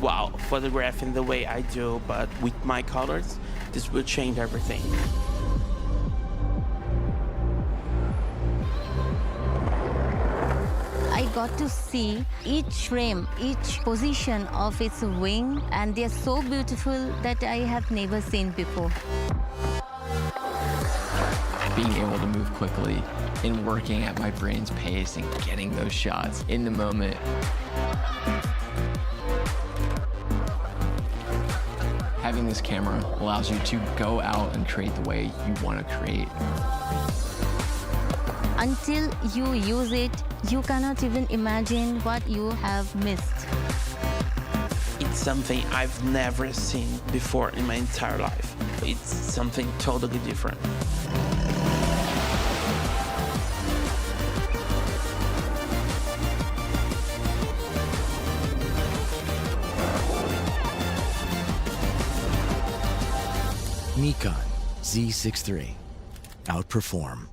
Wow, photographing the way I do, but with my colors, this will change everything. I got to see each frame, each position of its wing, and they're so beautiful that I have never seen before. Being able to move quickly and working at my brain's pace and getting those shots in the moment. Having this camera allows you to go out and create the way you want to create. Until you use it, you cannot even imagine what you have missed. It's something I've never seen before in my entire life. It's something totally different. Nikon Z6 III. Outperform.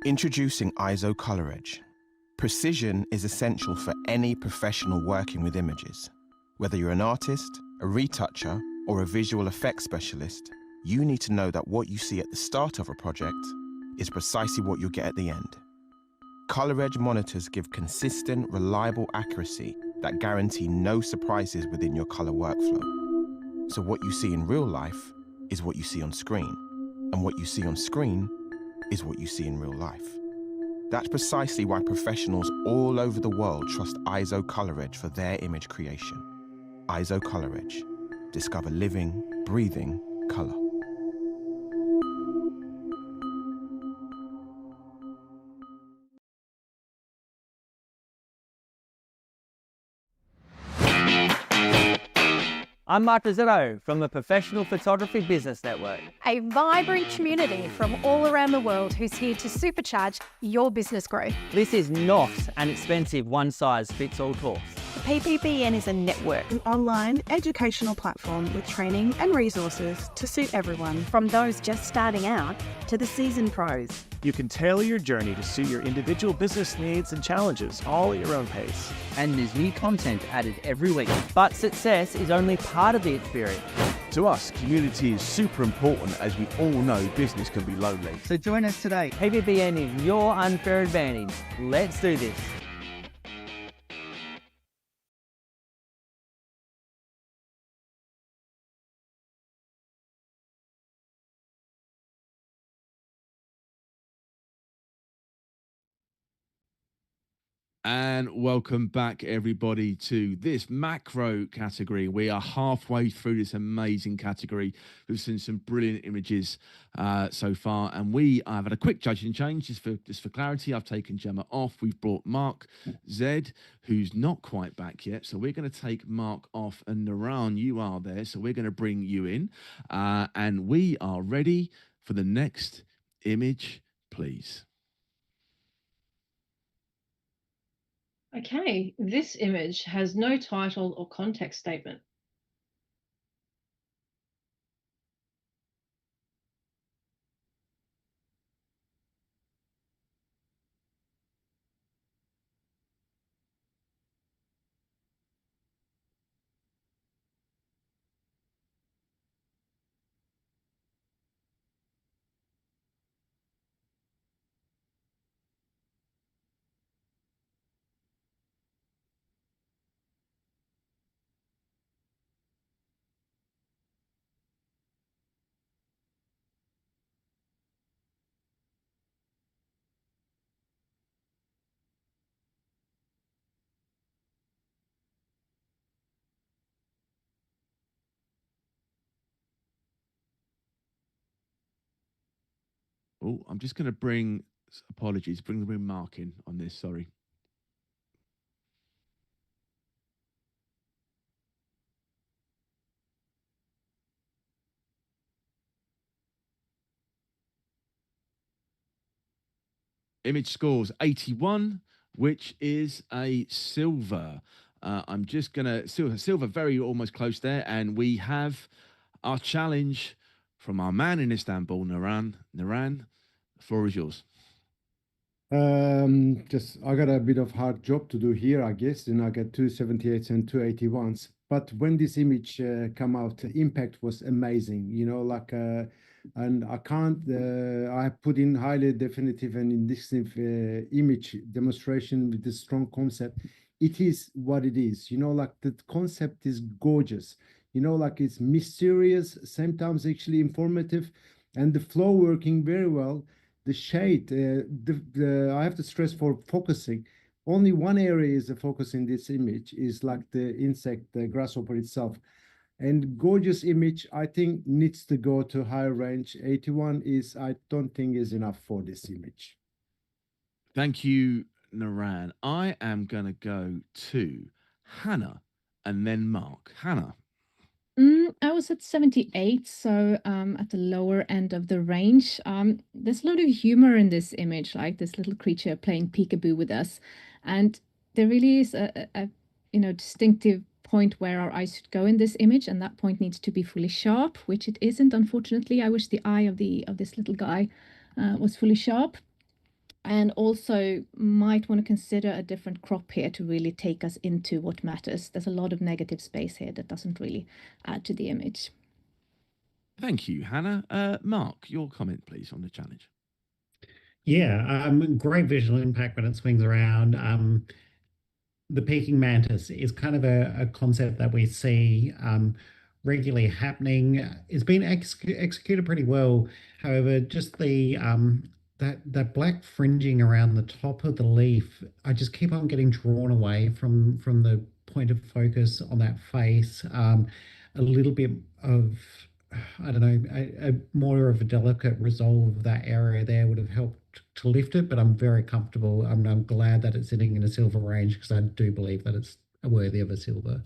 Introducing ISO Color Edge. Precision is essential for any professional working with images. Whether you're an artist, a retoucher, or a visual effects specialist, you need to know that what you see at the start of a project is precisely what you'll get at the end. Color Edge monitors give consistent, reliable accuracy that guarantee no surprises within your color workflow. So what you see in real life is what you see on screen, and what you see on screen is what you see in real life. That's precisely why professionals all over the world trust ISO Color Edge for their image creation. ISO Color Edge. Discover living, breathing color. I'm Mark Rizzetto from the Professional Photography Business Network. A vibrant community from all around the world who's here to supercharge your business growth. This is not an expensive one-size-fits-all course. PPBN is a network, An online educational platform with training and resources to suit everyone. from those just starting out to the seasoned pros. You can tailor your journey to suit your individual business needs and challenges, all at your own pace. And there's new content added every week. But success is only part of the experience. To us, community is super important, as we all know business can be lonely. So join us today. PPBN is your unfair advantage. Let's do this. And welcome back, everybody, to this macro category. We are halfway through this amazing category. We've seen some brilliant images so far, and we have had a quick judging change just for clarity. I've taken Gemma off. We've brought Mark Z, who's not quite back yet. So we're going to take Mark off, and Naran, you are there. So we're going to bring you in, and we are ready for the next image, please. Okay, this image has no title or context statement. Oh, I'm just going to bring Apologies. Bring Mark in on this. Sorry. Image scores 81, which is a silver. I'm just gonna silver very almost close there, and we have our challenge from our man in Istanbul, Naran. Naran, the floor is yours. Just I got a bit of hard job to do here, I guess, and I got 278s and 281s. But when this image come out, the impact was amazing. You know, like, and I can't. I put in highly definitive and indicative image demonstration with this strong concept. It is what it is. You know, like the concept is gorgeous. You know, like it's mysterious, sometimes actually informative, and the flow working very well. The shade, I have to stress for focusing. Only one area is the focus in this image is like the insect, the grasshopper itself. And gorgeous image, I think needs to go to higher range. 81 is, I don't think is enough for this image. Thank you, Naran. I am going to go to Hannah and then Mark. Hannah. I was at 78, so at the lower end of the range. There's a lot of humor in this image, like this little creature playing peekaboo with us. And there really is a distinctive point where our eyes should go in this image, and that point needs to be fully sharp, which it isn't, unfortunately. I wish the eye of this little guy was fully sharp. And also might want to consider a different crop here to really take us into what matters. There's a lot of negative space here that doesn't really add to the image. Thank you, Hannah. Mark, your comment, please, on the challenge. Yeah, great visual impact when it swings around. The peaking mantis is kind of a concept that we see regularly happening. It's been executed pretty well. However, just the that black fringing around the top of the leaf, I just keep on getting drawn away from the point of focus on that face. A little bit of, I don't know, a more of a delicate resolve of that area there would have helped to lift it, but I'm very comfortable. I'm glad that it's sitting in a silver range because I do believe that it's worthy of a silver.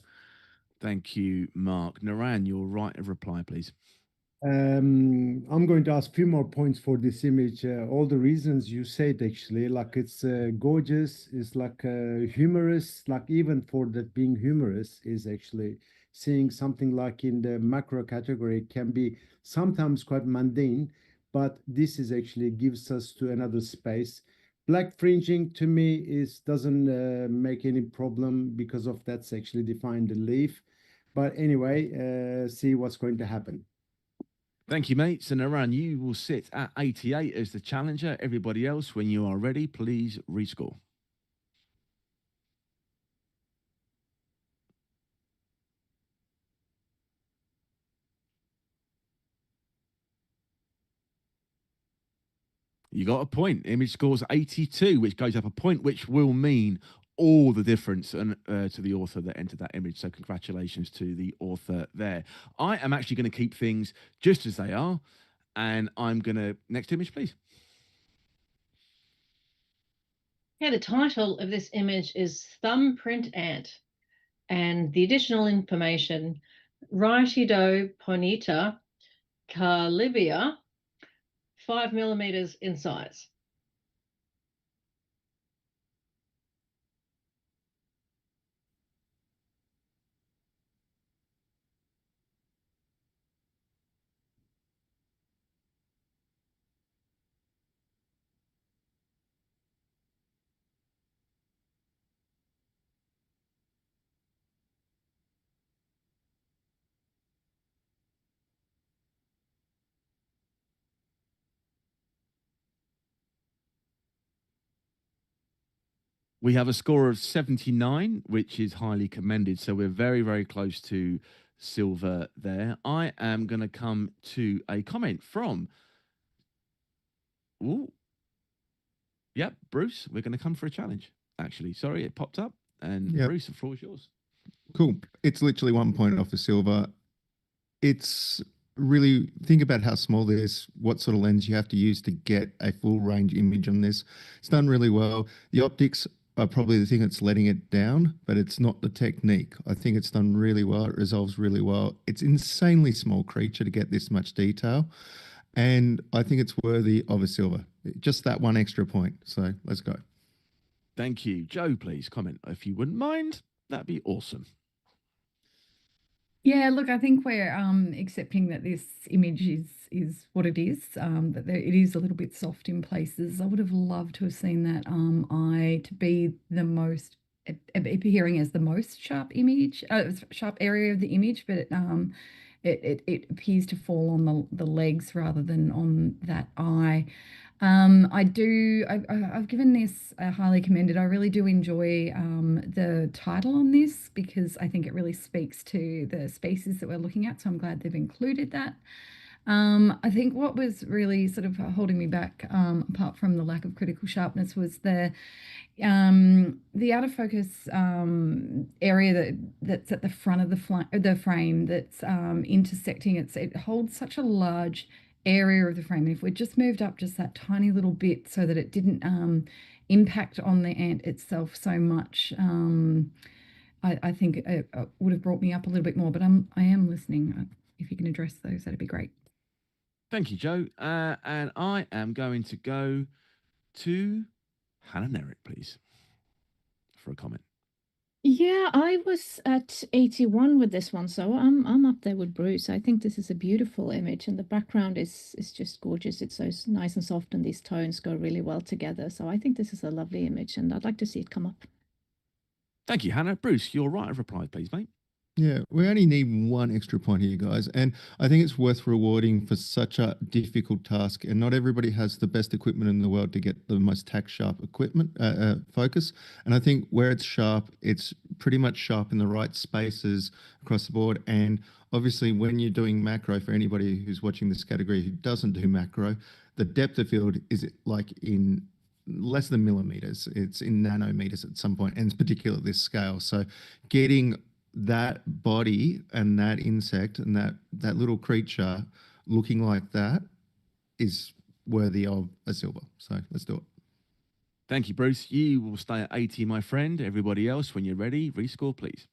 Thank you, Mark. Naran, your right of reply, please. I'm going to ask a few more points for this image. All the reasons you said, actually, like it's gorgeous, it's like humorous, like even for that being humorous is actually seeing something like in the macro category can be sometimes quite mundane, but this is actually gives us to another space. Black fringing to me is doesn't make any problem because of that's actually defined the leaf. But anyway, see what's going to happen. Thank you, mate. So, Naran, you will sit at 88 as the challenger. Everybody else, when you are ready, please rescore. You got a point. Image scores 82, which goes up a point, which will mean all the difference to the author that entered that image. So congratulations to the author there. I am actually going to keep things just as they are. And I'm going to, next image, please. Yeah, the title of this image is Thumbprint Ant. And the additional information, Rhytidoponeta carlivia, 5 millimeters in size. We have a score of 79, which is highly commended. So we're very, very close to silver there. I am going to come to a comment from, yep, Bruce, we're going to come for a challenge, actually. Sorry, it popped up. And yep. Bruce, the floor is yours. Cool. It's literally 1 point off the silver. It's really think about how small it is, what sort of lens you have to use to get a full range image on this. It's done really well. The optics are probably the thing that's letting it down, but it's not the technique. I think it's done really well. It resolves really well. It's insanely small creature to get this much detail. And I think it's worthy of a silver. Just that one extra point. So let's go. Thank you. Joe, please comment if you wouldn't mind. That'd be awesome. Yeah, look, I think we're accepting that this image is what it is. That it is a little bit soft in places. I would have loved to have seen that eye to be the most appearing as the most sharp image, sharp area of the image, but it appears to fall on the legs rather than on that eye. I've given this a highly commended. I really do enjoy the title on this because I think it really speaks to the species that we're looking at. So I'm glad they've included that. I think what was really sort of holding me back, apart from the lack of critical sharpness, was the out of focus area that's at the front of the frame that's intersecting. It holds such a large area of the frame. And if we just moved up just that tiny little bit so that it didn't impact on the ant itself so much, I think it would have brought me up a little bit more. But I am listening. If you can address those, that'd be great. Thank you, Joe. And I am going to go to Hannah Nerrick, please, for a comment. Yeah, I was at 81 with this one, so I'm up there with Bruce. I think this is a beautiful image, and the background is just gorgeous. It's so nice and soft, and these tones go really well together. So I think this is a lovely image, and I'd like to see it come up. Thank you, Hannah. Bruce, your right of reply, please, mate. Yeah, we only need one extra point here, guys. And I think it's worth rewarding for such a difficult task. And not everybody has the best equipment in the world to get the most tack sharp equipment focus. And I think where it's sharp, it's pretty much sharp in the right spaces across the board. And obviously, when you're doing macro, for anybody who's watching this category who doesn't do macro, the depth of field is like in less than millimeters. It's in nanometers at some point, and it's particularly at this scale. So getting that body and that insect and that little creature looking like that is worthy of a silver. So let's do it. Thank you, Bruce. You will stay at 80, my friend. Everybody else, when you're ready, rescore, please.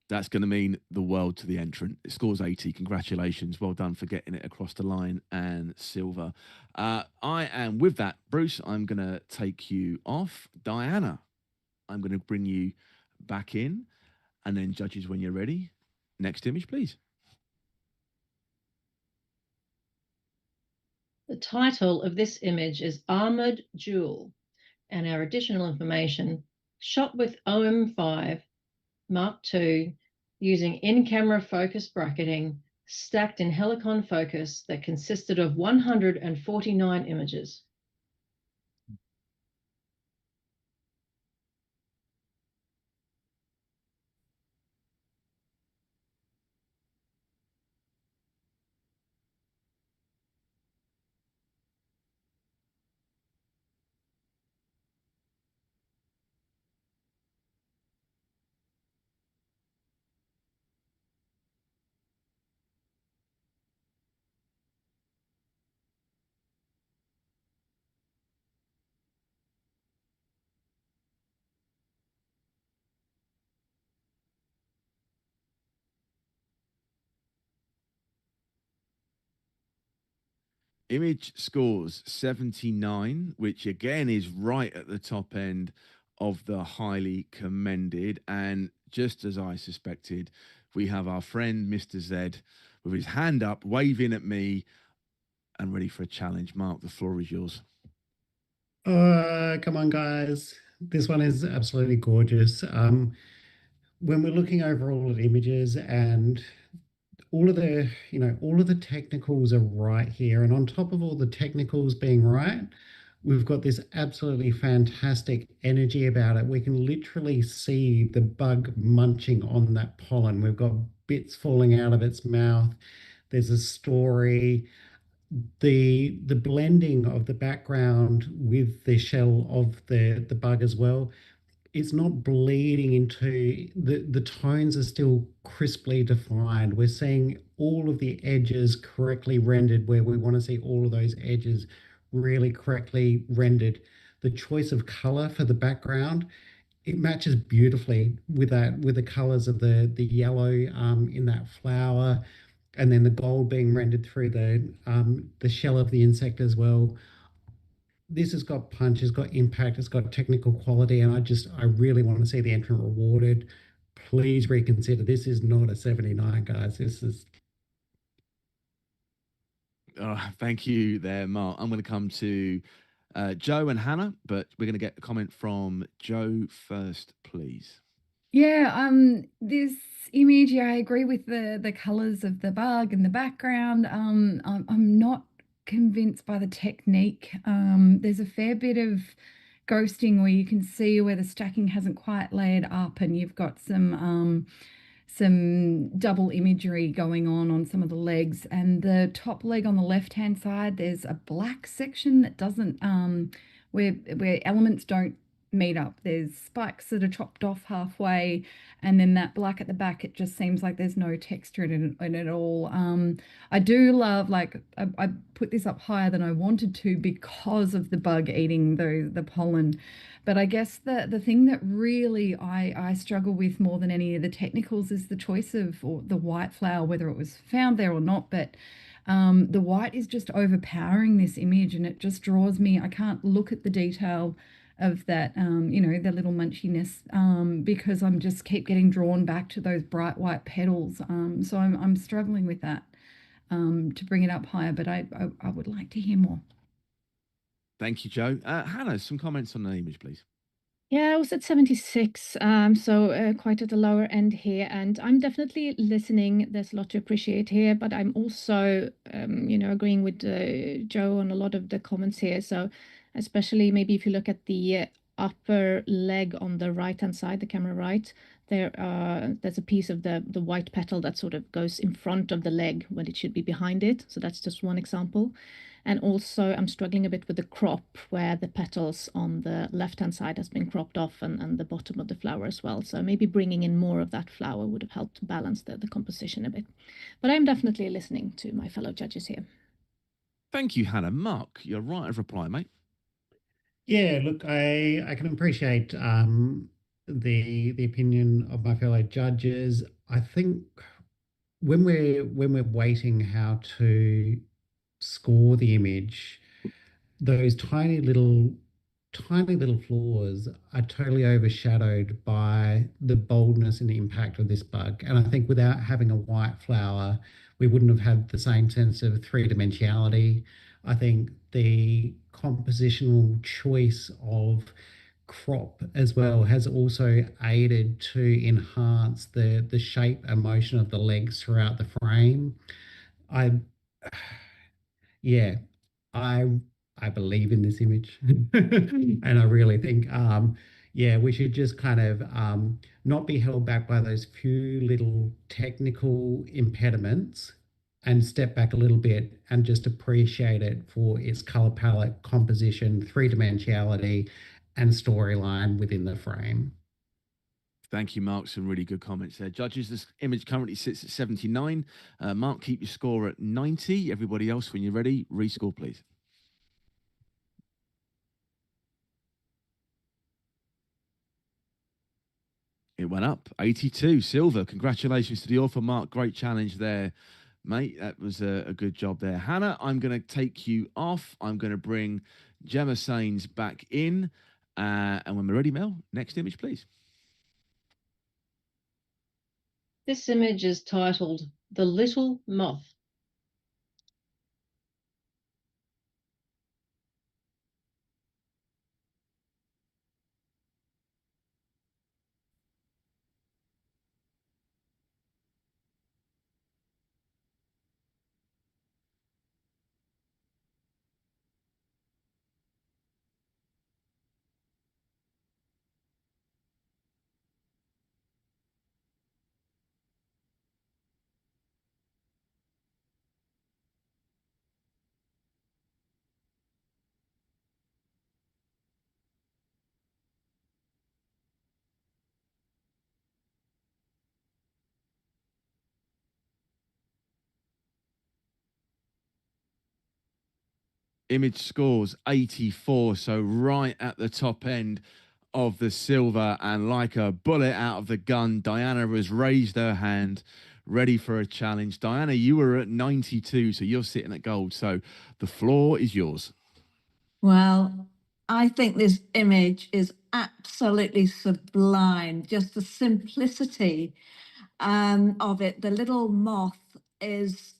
That's going to mean the world to the entrant. It scores 80. Congratulations. Well done for getting it across the line and silver. I am, with that, Bruce, I'm going to take you off. Diana, I'm going to bring you back in. And then judges, when you're ready. Next image, please. The title of this image is Armored Jewel, and our additional information, shot with OM5 Mark II, using in-camera focus bracketing, stacked in Helicon focus that consisted of 149 images. Image scores 79, which again is right at the top end of the highly commended. And just as I suspected, we have our friend Mr. Z with his hand up, waving at me and ready for a challenge. Mark, the floor is yours. Come on, guys. This one is absolutely gorgeous. When we're looking over all of the images and all of the technicals are right here. And on top of all the technicals being right, we've got this absolutely fantastic energy about it. We can literally see the bug munching on that pollen. We've got bits falling out of its mouth. There's a story. The blending of the background with the shell of the bug as well it's not bleeding into the tones are still crisply defined. We're seeing all of the edges correctly rendered where we want to see all of those edges really correctly rendered. The choice of color for the background, it matches beautifully with the colors of the yellow in that flower, and then the gold being rendered through the shell of the insect as well. This has got punch, it's got impact, it's got technical quality, and I really want to see the entrant rewarded. Please reconsider. This is not a 79, guys. This is. Thank you there, Mark. I'm going to come to Joe and Hannah, but we're going to get a comment from Joe first, please. Yeah, this image, yeah, I agree with the colors of the bug and the background. I'm not convinced by the technique. There's a fair bit of ghosting where you can see where the stacking hasn't quite layered up, and you've got some double imagery going on some of the legs. And the top leg on the left hand side, there's a black section that doesn't where elements don't meet up. There's spikes that are chopped off halfway, and then that black at the back, it just seems like there's no texture in it at all. I do love, like, I put this up higher than I wanted to because of the bug eating the pollen. But I guess the thing that really I struggle with more than any of the technicals is the choice of or the white flower, whether it was found there or not. But the white is just overpowering this image, and it just draws me. I can't look at the detail of that, the little munchiness, because I'm just keep getting drawn back to those bright white petals. So I'm struggling with that to bring it up higher, but I would like to hear more. Thank you, Joe. Hannah, some comments on the image, please. Yeah, I was at 76, so quite at the lower end here, and I'm definitely listening. There's a lot to appreciate here, but I'm also, agreeing with Joe on a lot of the comments here. So, especially maybe if you look at the upper leg on the right-hand side, the camera right, there's a piece of the white petal that sort of goes in front of the leg when it should be behind it. So that's just one example. And also I'm struggling a bit with the crop where the petals on the left-hand side has been cropped off and the bottom of the flower as well. So maybe bringing in more of that flower would have helped balance the composition a bit. But I'm definitely listening to my fellow judges here. Thank you, Hannah. Mark, your right of reply, mate. Yeah, look, I can appreciate the opinion of my fellow judges. I think when we're waiting how to score the image, those tiny little flaws are totally overshadowed by the boldness and impact of this bug. And I think without having a white flower, we wouldn't have had the same sense of three-dimensionality. I think the compositional choice of crop as well has also aided to enhance the shape and motion of the legs throughout the frame. Yeah, I I believe in this image. And I really think yeah, we should just kind of not be held back by those few little technical impediments and step back a little bit and just appreciate it for its color palette, composition, three-dimensionality, and storyline within the frame. Thank you, Mark. Some really good comments there. Judges, this image currently sits at 79. Mark, keep your score at 90. Everybody else, when you're ready, rescore, please. It went up, 82, silver. Congratulations to the author, Mark. Great challenge there, mate. That was a good job there. Hannah, I'm going to take you off. I'm going to bring Gemma Sains back in. And when we're ready, Mel, next image, please. This image is titled The Little Moth. Image scores 84, so right at the top end of the silver, and like a bullet out of the gun, Diana has raised her hand, ready for a challenge. Diana, you were at 92, so you're sitting at gold, so the floor is yours. Well, I think this image is absolutely sublime. Just the simplicity of it. The little moth is,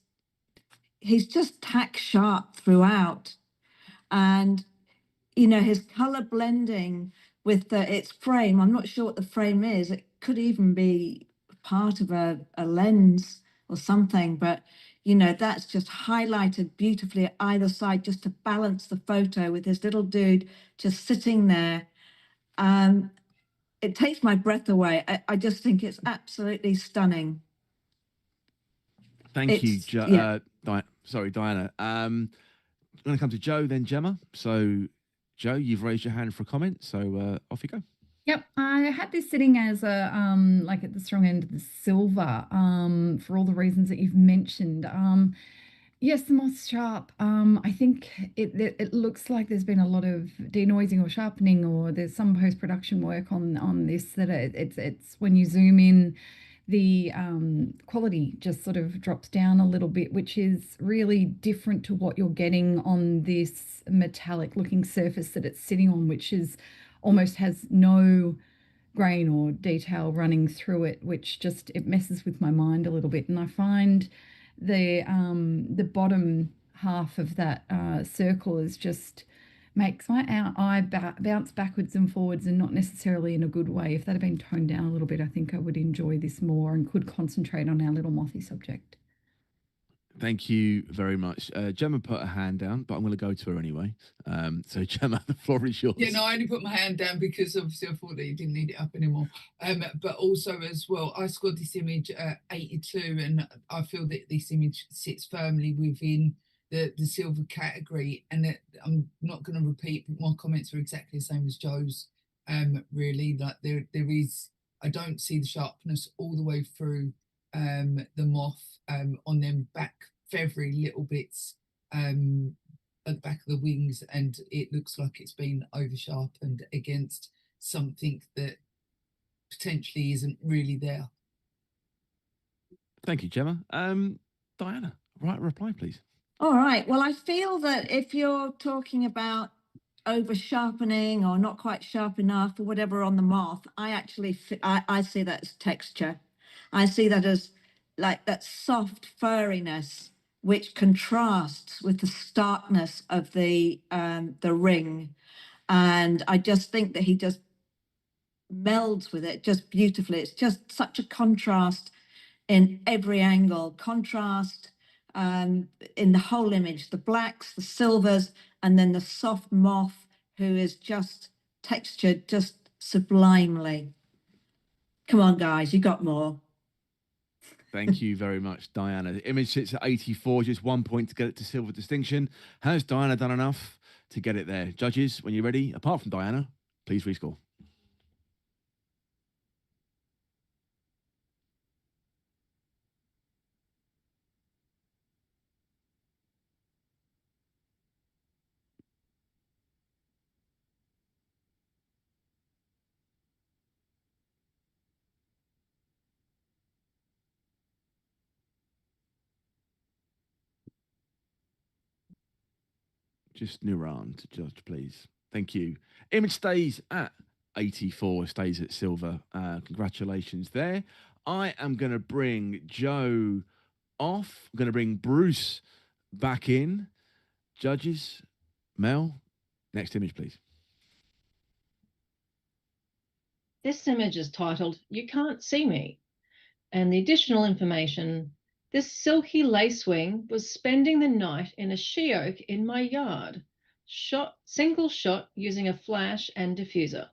he's just tack sharp throughout. And, you know, his color blending with its frame, I'm not sure what the frame is. It could even be part of a lens or something, but you know, that's just highlighted beautifully at either side just to balance the photo with this little dude just sitting there. It takes my breath away. I just think it's absolutely stunning. Thank you, Yeah. sorry, Diana. I'm going to come to Joe, then Gemma. So, Joe, you've raised your hand for a comment, so off you go. Yep, I had this sitting as a like at the strong end of the silver for all the reasons that you've mentioned. Yes, the moth's sharp. I think it looks like there's been a lot of denoising or sharpening, or there's some post-production work on this that it's when you zoom in, the quality just sort of drops down a little bit, which is really different to what you're getting on this metallic looking surface that it's sitting on, which is almost has no grain or detail running through it, which just it messes with my mind a little bit. And I find the bottom half of that circle is just makes my eye bounce backwards and forwards, and not necessarily in a good way. If that had been toned down a little bit, I think I would enjoy this more and could concentrate on our little mothy subject. Thank you very much. Gemma put her hand down, but I'm going to go to her anyway. So, Gemma, the floor is yours. Yeah, no, I only put my hand down because obviously I thought that you didn't need it up anymore. But also as well, I scored this image at 82, and I feel that this image sits firmly within the silver category. And I'm not going to repeat, but my comments are exactly the same as Joe's. Really, like there is, I don't see the sharpness all the way through the moth on them back feathery little bits at the back of the wings, and it looks like it's been over sharpened against something that potentially isn't really there. Thank you, Gemma. Diana, right reply, please. All right. Well, I feel that if you're talking about over sharpening or not quite sharp enough or whatever on the moth, I actually I see that as texture. I see that as like that soft furriness which contrasts with the starkness of the ring, and I just think that he just melds with it just beautifully. It's just such a contrast in every angle, contrast in the whole image, the blacks, the silvers, and then the soft moth who is just textured just sublimely. Come on, guys, you got more. Thank you very much, Diana. The image sits at 84, just 1 point to get it to silver distinction. Has Diana done enough to get it there? Judges, when you're ready, apart from Diana, please rescore. Just Nuran to judge, please. Thank you. Image stays at 84, stays at silver. Congratulations there. I am going to bring Joe off. I'm going to bring Bruce back in. Judges, Mel, next image, please. This image is titled, "You Can't See Me." And the additional information, this silky lacewing was spending the night in a she oak in my yard. Single shot using a flash and diffuser.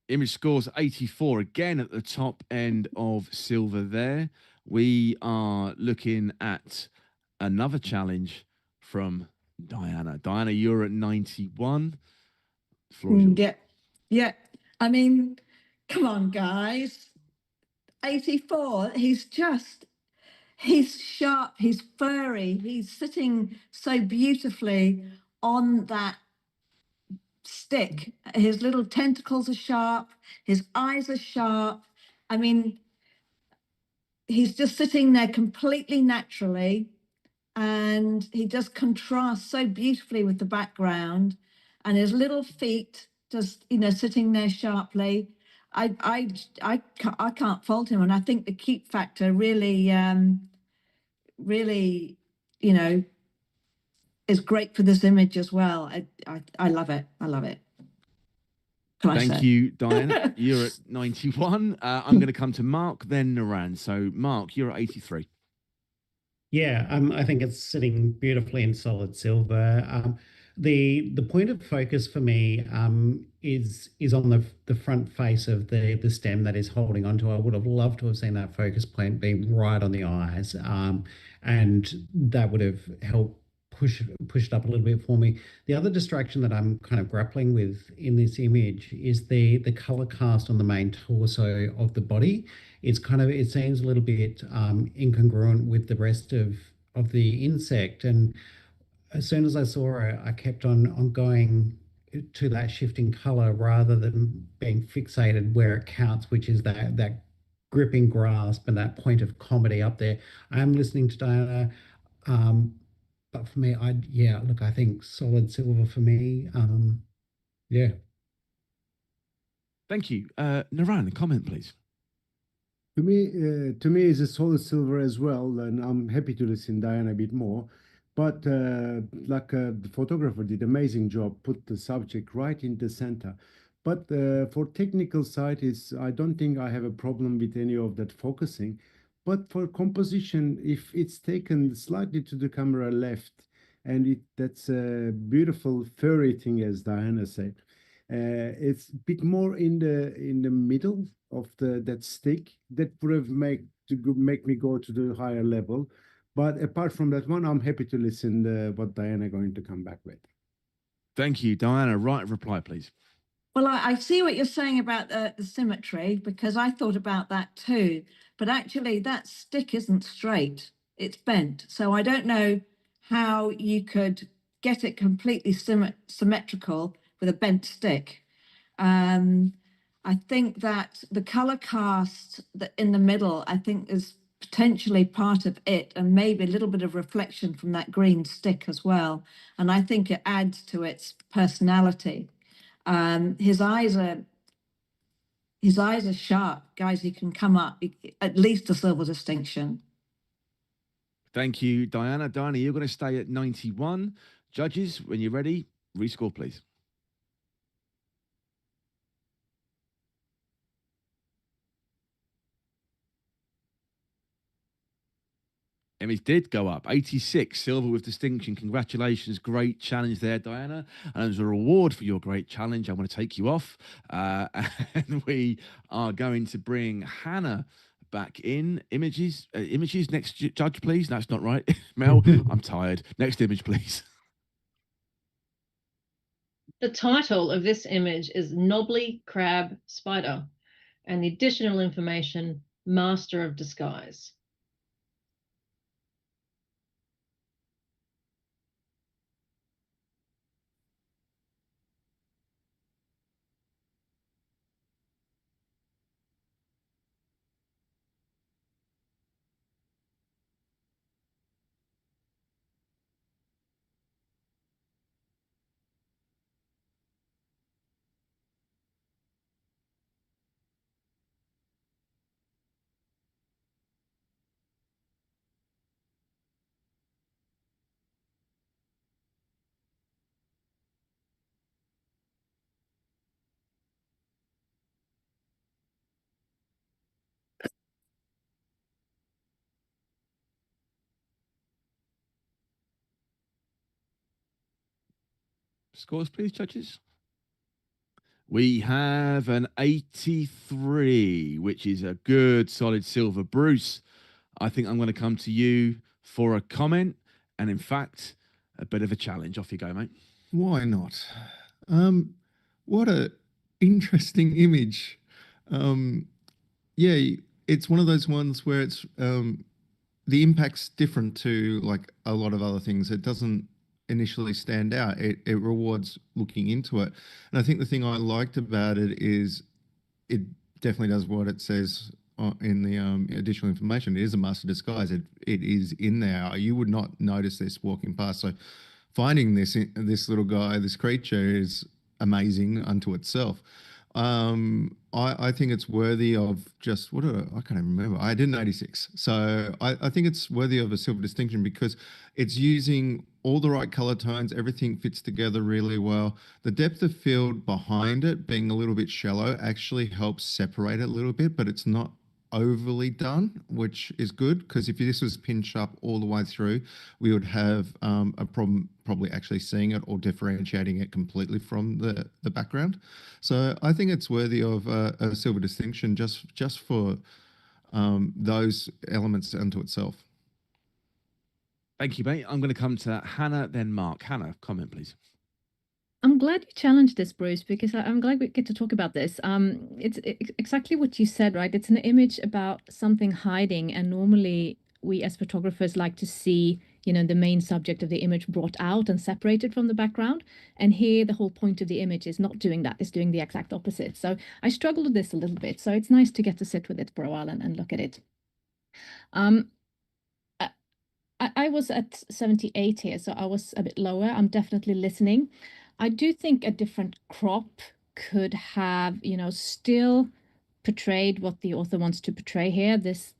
Image scores 84, again at the top end of silver there. We are looking at another challenge from Diana. Diana, you're at 91. The floor is yours. Yeah, yeah. I mean, come on, guys. 84. He's sharp, he's furry, he's sitting so beautifully on that stick. His little tentacles are sharp, his eyes are sharp. I mean, he's just sitting there completely naturally, and he just contrasts so beautifully with the background, and his little feet just, sitting there sharply. I can't fault him, and I think the keep factor really, really, you know, is great for this image as well. I love it. I love it. Thank you, Diana. You're at 91. I'm going to come to Mark, then Naran. So, Mark, you're at 83. Yeah, I think it's sitting beautifully in solid silver. The point of focus for me is on the front face of the stem that is holding onto. I would have loved to have seen that focus point be right on the eyes, and that would have helped push it up a little bit for me. The other distraction that I'm kind of grappling with in this image is the color cast on the main torso of the body. It seems a little bit incongruent with the rest of the insect. And as soon as I saw it, I kept on going to that shifting color rather than being fixated where it counts, which is that gripping grasp and that point of comedy up there. I am listening to Diana. But for me, I think solid silver for me. Yeah. Thank you. Naran, comment, please. To me, it's a solid silver as well, and I'm happy to listen Diana a bit more. But the photographer did amazing job, put the subject right in the center. But for technical side, I don't think I have a problem with any of that focusing. But for composition, if it's taken slightly to the camera left, and that's a beautiful furry thing, as Diana said. It's a bit more in the middle of that stick that would have make me go to the higher level. But apart from that one, I'm happy to listen what Diana going to come back with. Thank you, Diana. Right reply, please. Well, I see what you're saying about the symmetry, because I thought about that too. But actually, that stick isn't straight. It's bent. So I don't know how you could get it completely symmetrical with a bent stick. I think that the color cast in the middle, I think, is potentially part of it, and maybe a little bit of reflection from that green stick as well. And I think it adds to its personality. His eyes are sharp, guys. He can come up at least a silver distinction. Thank you, Diana. Diana, you're going to stay at 91. Judges, when you're ready, rescore, please. Image did go up, 86, silver with distinction. Congratulations, great challenge there, Diana. And as a reward for your great challenge, I'm going to take you off. And we are going to bring Hannah back in. Images, next judge, please. That's not right. Mel, I'm tired. Next image, please. The title of this image is Knobbly Crab Spider, and the additional information, Master of Disguise. Scores, please, judges. We have an 83, which is a good solid silver. Bruce, I think I'm going to come to you for a comment and, in fact, a bit of a challenge. Off you go, mate. Why not? What a interesting image. Yeah, it's one of those ones where it's the impact's different to like a lot of other things. It doesn't initially stand out. It rewards looking into it. And I think the thing I liked about it is it definitely does what it says in the additional information. It is a master disguise. It is in there. You would not notice this walking past. So finding this little guy, this creature, is amazing unto itself. I think it's worthy of just I can't even remember. I did an 86. So I think it's worthy of a silver distinction because it's using all the right color tones. Everything fits together really well. The depth of field behind it being a little bit shallow actually helps separate it a little bit, but it's not overly done, which is good because if this was pinched up all the way through, we would have a problem probably actually seeing it or differentiating it completely from the background. So I think it's worthy of a silver distinction just for those elements unto itself. Thank you, mate. I'm going to come to Hannah, then Mark. Hannah, comment, please. I'm glad you challenged this, Bruce, because I'm glad we get to talk about this. It's exactly what you said, right? It's an image about something hiding, and normally we as photographers like to see, the main subject of the image brought out and separated from the background. And here, the whole point of the image is not doing that; it's doing the exact opposite. So I struggled with this a little bit. So it's nice to get to sit with it for a while and look at it. I was at 78 here, so I was a bit lower. I'm definitely listening. I do think a different crop could have, still portrayed what the author wants to portray here, this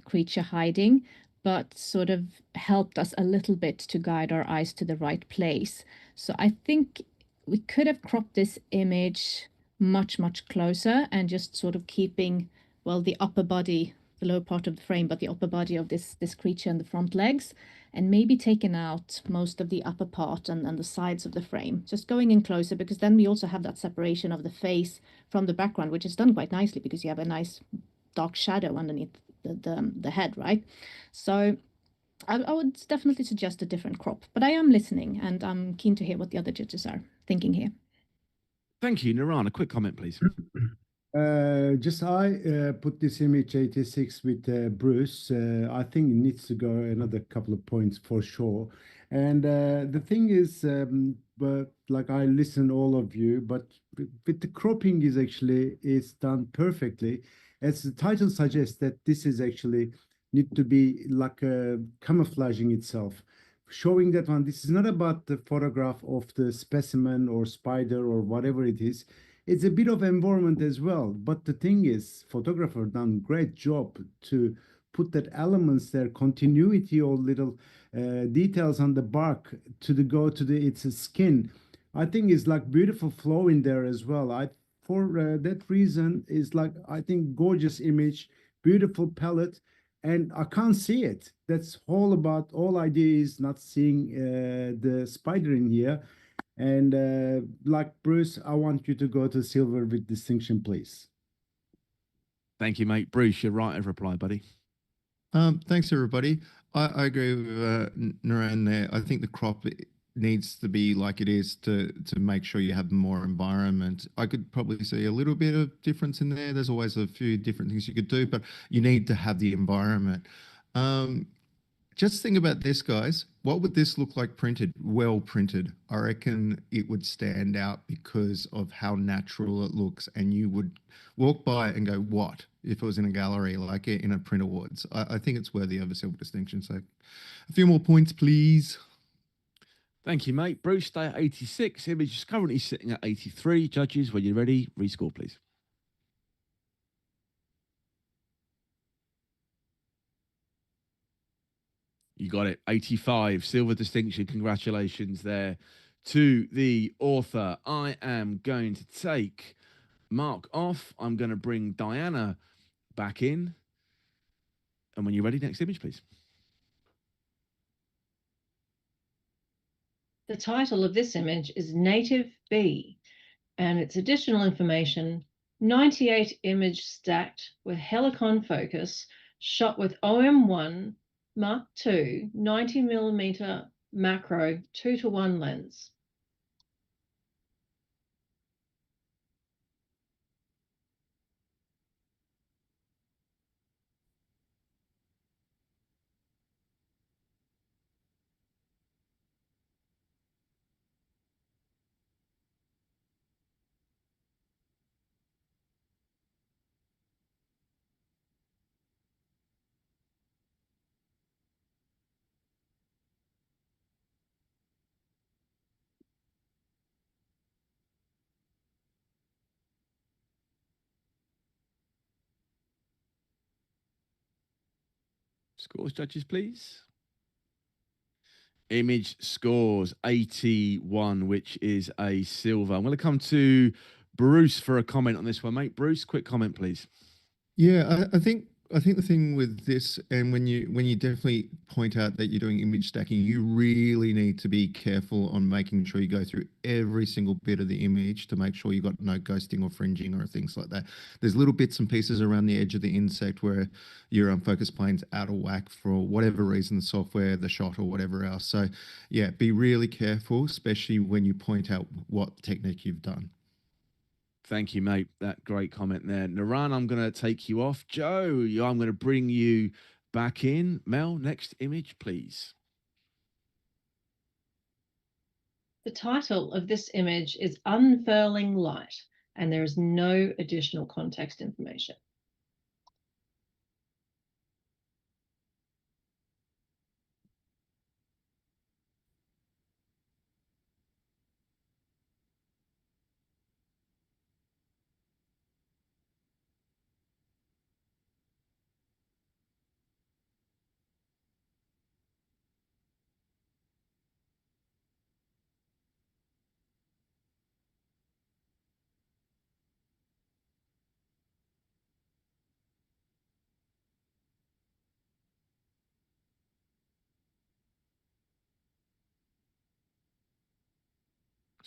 creature hiding, but sort of helped us a little bit to guide our eyes to the right place. So I think we could have cropped this image much, much closer and just sort of keeping, well, the upper body, the lower part of the frame, but the upper body of this creature and the front legs, and maybe taken out most of the upper part and the sides of the frame, just going in closer, because then we also have that separation of the face from the background, which is done quite nicely because you have a nice dark shadow underneath the head, right? So I would definitely suggest a different crop, but I am listening and I'm keen to hear what the other judges are thinking here. Thank you. Naran, a quick comment, please. I put this image 86 with Bruce. I think it needs to go another couple of points for sure. And the thing is, but like I listen all of you, but with the cropping is done perfectly. As the title suggests, that this is actually need to be like camouflaging itself, showing that one. This is not about the photograph of the specimen or spider or whatever it is. It's a bit of environment as well. But the thing is, photographer done great job to put that elements there, continuity or little details on the bark to go to its skin. I think it's like beautiful flow in there as well. For that reason is like, I think gorgeous image, beautiful palette, and I can't see it. That's all idea is not seeing the spider in here. And like Bruce, I want you to go to silver with distinction, please. Thank you, mate. Bruce, you're right of reply, buddy. Thanks, everybody. I agree with Naran there. I think the crop needs to be like it is to make sure you have more environment. I could probably see a little bit of difference in there. There's always a few different things you could do, but you need to have the environment. Just think about this, guys. What would this look like printed? Well printed. I reckon it would stand out because of how natural it looks, and you would walk by it and go, what? If it was in a gallery, like in a print awards. I think it's worthy of a silver distinction. So a few more points, please. Thank you, mate. Bruce, stay at 86. Image is currently sitting at 83. Judges, when you're ready, rescore, please. You got it. 85. Silver distinction. Congratulations there to the author. I am going to take Mark off. I'm going to bring Diana back in. And when you're ready, next image, please. The title of this image is Native Bee. and its additional information, 98 image stacked with helicon focus, shot with OM1 Mark II 90mm macro 2:1 lens. Scores, judges, please. Image scores 81, which is a silver. I'm going to come to Bruce for a comment on this one, mate. Bruce, quick comment, please. Yeah, I think the thing with this, and when you definitely point out that you're doing image stacking, you really need to be careful on making sure you go through every single bit of the image to make sure you got no ghosting or fringing or things like that. There's little bits and pieces around the edge of the insect where your focus plane's out of whack for whatever reason, the software, the shot, or whatever else. So yeah, be really careful, especially when you point out what technique you've done. Thank you, mate. That great comment there. Naran, I'm going to take you off. Joe, I'm going to bring you back in. Mel, next image, please. The title of this image is Unfurling Light, and there is no additional context information.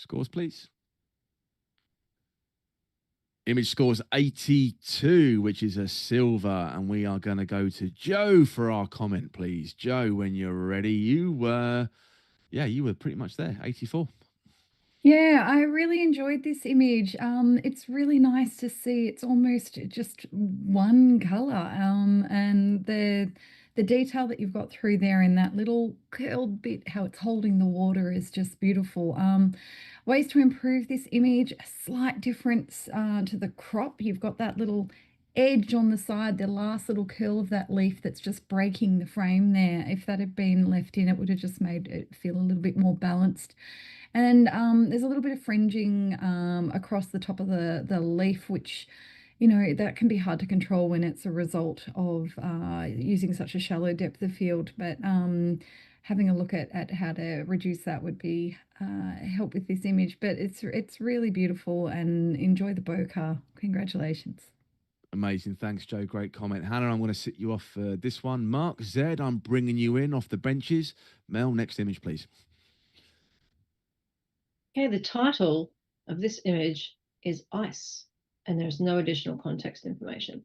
Scores, please. Image scores 82, which is a silver. And we are going to go to Joe for our comment, please. Joe, when you're ready, you were pretty much there, 84. Yeah, I really enjoyed this image. It's really nice to see. It's almost just one color, and the detail that you've got through there in that little curled bit, how it's holding the water is just beautiful. Ways to improve this image: a slight difference to the crop. You've got that little edge on the side, the last little curl of that leaf that's just breaking the frame there. If that had been left in, it would have just made it feel a little bit more balanced. And there's a little bit of fringing across the top of the leaf, which, that can be hard to control when it's a result of using such a shallow depth of field. But having a look at how to reduce that would be help with this image. But it's really beautiful, and enjoy the bokeh. Congratulations. Amazing. Thanks, Joe. Great comment. Hannah, I'm going to sit you off for this one. Mark, Zed, I'm bringing you in off the benches. Mel, next image, please. Okay, the title of this image is Ice, and there's no additional context information.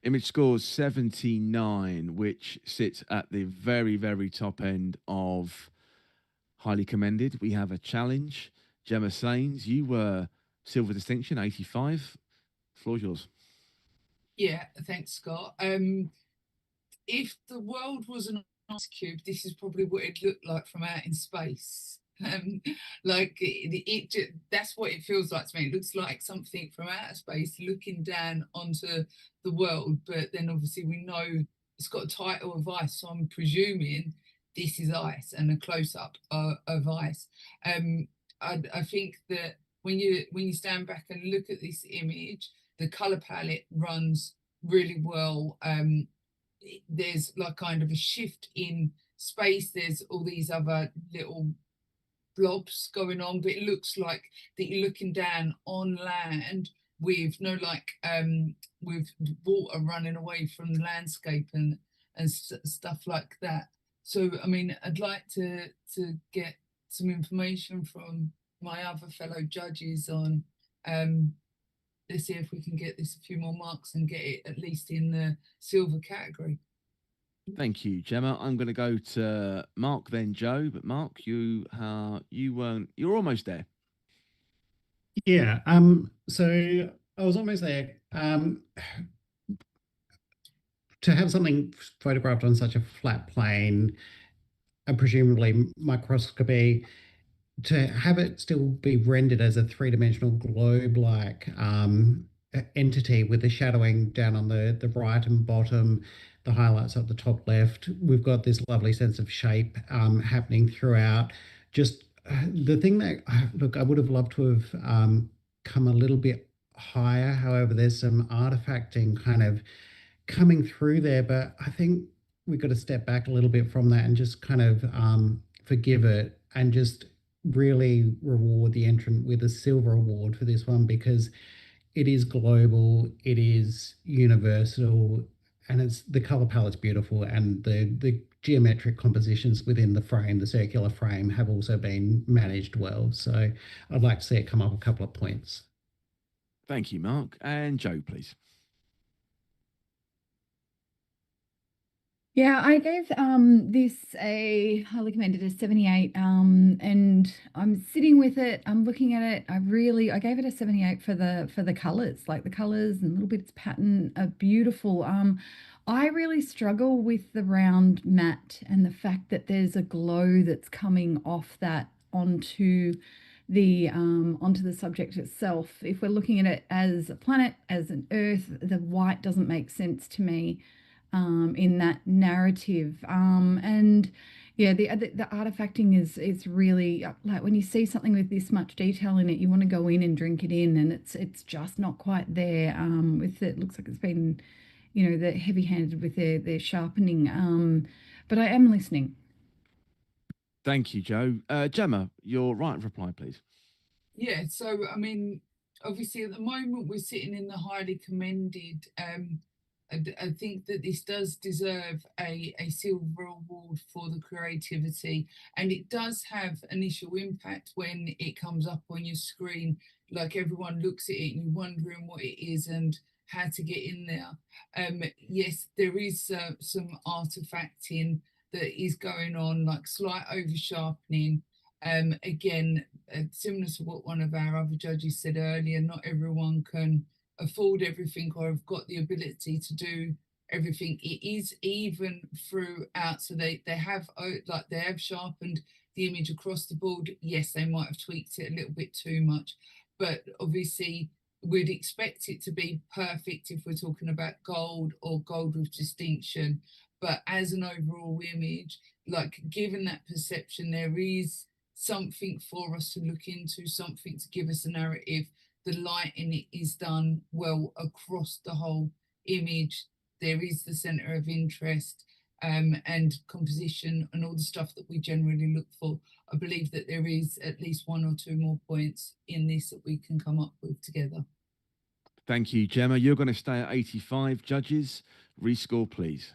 Image scores 79, which sits at the very, very top end of highly commended. We have a challenge. Gemma Sains, you were silver distinction, 85. Floor's yours. Yeah, thanks, Scott. If the world was an ice cube, this is probably what it looked like from out in space. Like that's what it feels like to me. It looks like something from outer space looking down onto the world, but then obviously we know it's got a title of ice, so I'm presuming this is ice and a close-up of ice. I think that when you stand back and look at this image, the color palette runs really well. There's like kind of a shift in space. There's all these other little blobs going on, but it looks like that you're looking down on land with no with water running away from the landscape and stuff like that. So I mean, I'd like to get some information from my other fellow judges on let's see if we can get this a few more marks and get it at least in the silver category. Thank you, Gemma. I'm going to go to Mark, then Joe. But Mark, you're almost there. Yeah. So I was almost there. To have something photographed on such a flat plane, and presumably microscopy, to have it still be rendered as a three-dimensional globe-like entity with the shadowing down on the right and bottom, the highlights at the top left. We've got this lovely sense of shape happening throughout. Just the thing that, look, I would have loved to have come a little bit higher. However, there's some artifacting kind of coming through there, but I think we've got to step back a little bit from that and just kind of forgive it and just really reward the entrant with a silver award for this one, because it is global, it is universal, and it's the color palette's beautiful, and the geometric compositions within the frame, the circular frame, have also been managed well. So I'd like to see it come up a couple of points. Thank you, Mark. And Joe, please. Yeah, I gave this a highly commended a 78, and I'm sitting with it. I'm looking at it. I gave it a 78 for the colors, like the colors and little bits of pattern are beautiful. I really struggle with the round matte and the fact that there's a glow that's coming off that onto the subject itself. If we're looking at it as a planet, as an Earth, the white doesn't make sense to me in that narrative. And yeah, the artifacting is really like when you see something with this much detail in it, you want to go in and drink it in, and it's just not quite there. With it looks like it's been, they're heavy-handed with their sharpening. But I am listening. Thank you, Joe. Gemma, your right of reply, please. Yeah, so I mean, obviously at the moment we're sitting in the highly commended. I think that this does deserve a silver award for the creativity, and it does have initial impact when it comes up on your screen. Like everyone looks at it and you're wondering what it is and how to get in there. Yes, there is some artifacting that is going on, like slight over sharpening. Again, similar to what one of our other judges said earlier, not everyone can afford everything or have got the ability to do everything. It is even throughout, so they have sharpened the image across the board. Yes, they might have tweaked it a little bit too much, but obviously we'd expect it to be perfect if we're talking about gold or gold with distinction. But as an overall image, like given that perception, there is something for us to look into, something to give us a narrative. The light in it is done well across the whole image. There is the center of interest and composition and all the stuff that we generally look for. I believe that there is at least one or two more points in this that we can come up with together. Thank you, Gemma. You're going to stay at 85. Judges, rescore, please.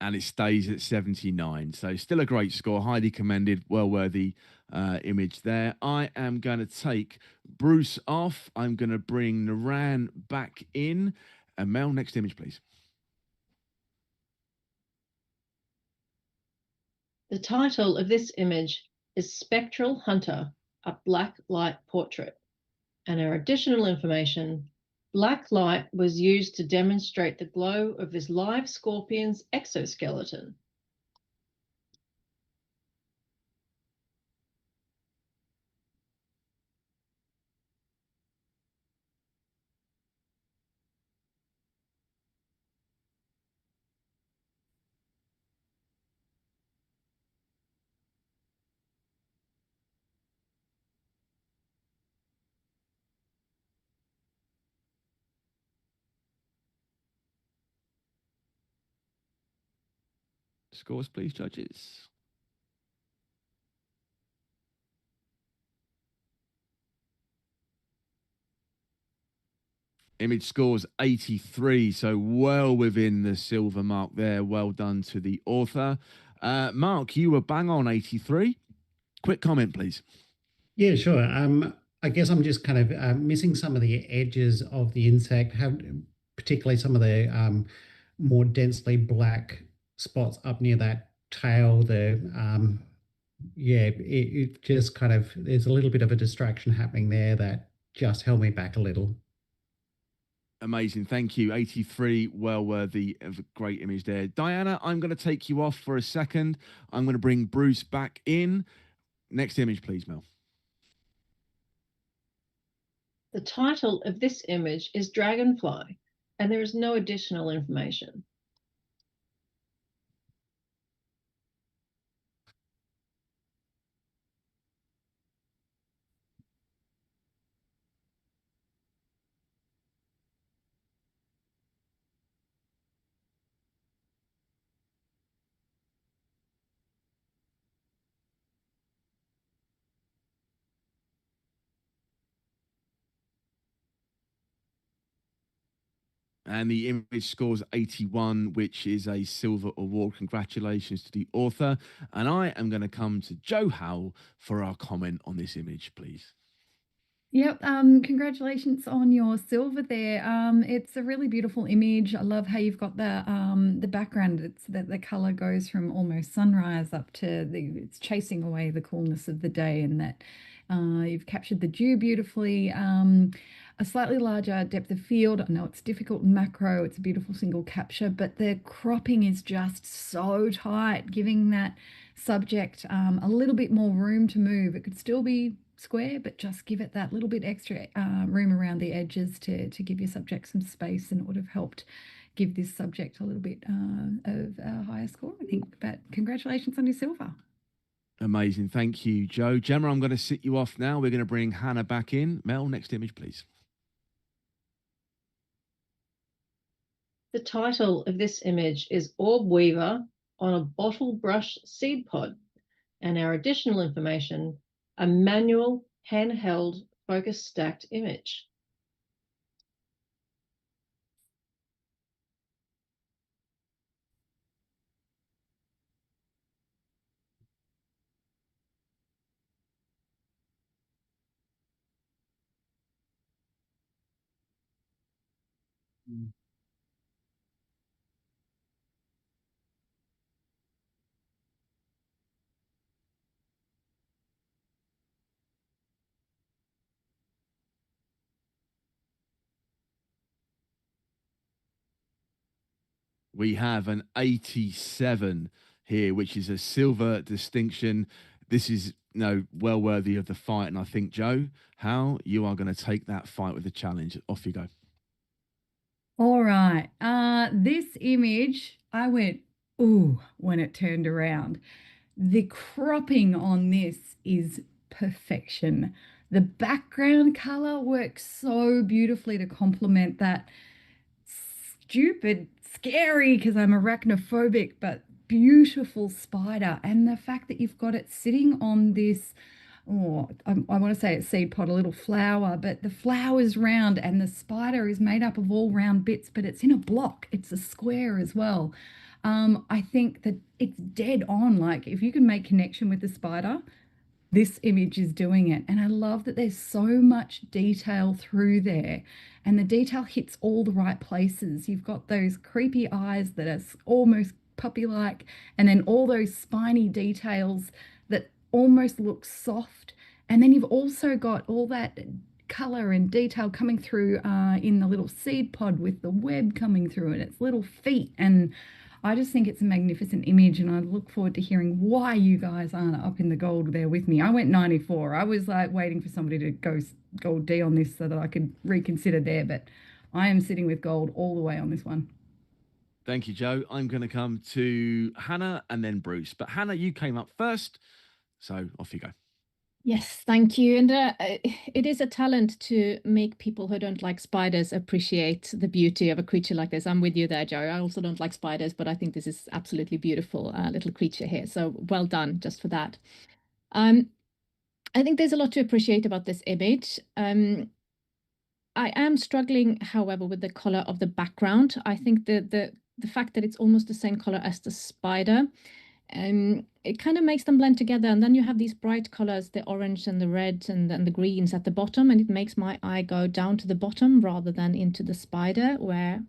And it stays at 79. So still a great score, highly commended, well-worthy image there. I am going to take Bruce off. I'm going to bring Naran back in. And Mel, next image, please. The title of this image is Spectral Hunter, a black light portrait. And our additional information Black light was used to demonstrate the glow of this live scorpion's exoskeleton. Scores, please, judges. Image scores 83, so well within the silver mark there. Well done to the author. Mark, you were bang on 83. Quick comment, please. Yeah, sure. I guess I'm just kind of missing some of the edges of the insect, particularly some of the more densely black spots up near that tail. It just kind of, there's a little bit of a distraction happening there that just held me back a little. Amazing. Thank you. 83, well worthy of a great image there. Diana, I'm going to take you off for a second. I'm going to bring Bruce back in. Next image, please, Mel. The title of this image is Dragonfly, and there is no additional information. And the image scores 81, which is a silver award. Congratulations to the author. And I am going to come to Joe Howell for our comment on this image, please. Yep, congratulations on your silver there. It's a really beautiful image. I love how you've got the background. It's that the color goes from almost sunrise up to it's chasing away the coolness of the day, and that you've captured the dew beautifully. A slightly larger depth of field. I know it's difficult in macro. It's a beautiful single capture, but the cropping is just so tight, giving that subject a little bit more room to move. It could still be square, but just give it that little bit extra room around the edges to give your subject some space, and it would have helped give this subject a little bit of a higher score, I think. But congratulations on your silver. Amazing. Thank you, Joe. Gemma, I'm going to sit you off now. We're going to bring Hannah back in. Mel, next image, please. The title of this image is Orb Weaver on a bottle brush seed pod, and our additional information, a manual handheld focus stacked image. We have an 87 here, which is a silver distinction. This is well worthy of the fight. And I think, Joe, how you are going to take that fight with the challenge. Off you go. All right. This image, I went, ooh, when it turned around. The cropping on this is perfection. The background color works so beautifully to complement that stupid, scary, because I'm arachnophobic, but beautiful spider. And the fact that you've got it sitting on this, I want to say it's seed pod, a little flower, but the flower's round and the spider is made up of all round bits, but it's in a block. It's a square as well. I think that it's dead on. Like, if you can make connection with the spider, this image is doing it. And I love that there's so much detail through there, and the detail hits all the right places. You've got those creepy eyes that are almost puppy-like, and then all those spiny details that almost look soft. And then you've also got all that color and detail coming through in the little seed pod with the web coming through and its little feet. And I just think it's a magnificent image, and I look forward to hearing why you guys aren't up in the gold there with me. I went 94. I was like waiting for somebody to go gold D on this so that I could reconsider there, but I am sitting with gold all the way on this one. Thank you, Joe. I'm going to come to Hannah and then Bruce. But Hannah, you came up first, so off you go. Yes, thank you. And it is a talent to make people who don't like spiders appreciate the beauty of a creature like this. I'm with you there, Joe. I also don't like spiders, but I think this is absolutely beautiful little creature here. So well done just for that. I think there's a lot to appreciate about this image. I am struggling, however, with the color of the background. I think the fact that it's almost the same color as the spider, it kind of makes them blend together. And then you have these bright colors, the orange and the red and the greens at the bottom, and it makes my eye go down to the bottom rather than into the spider,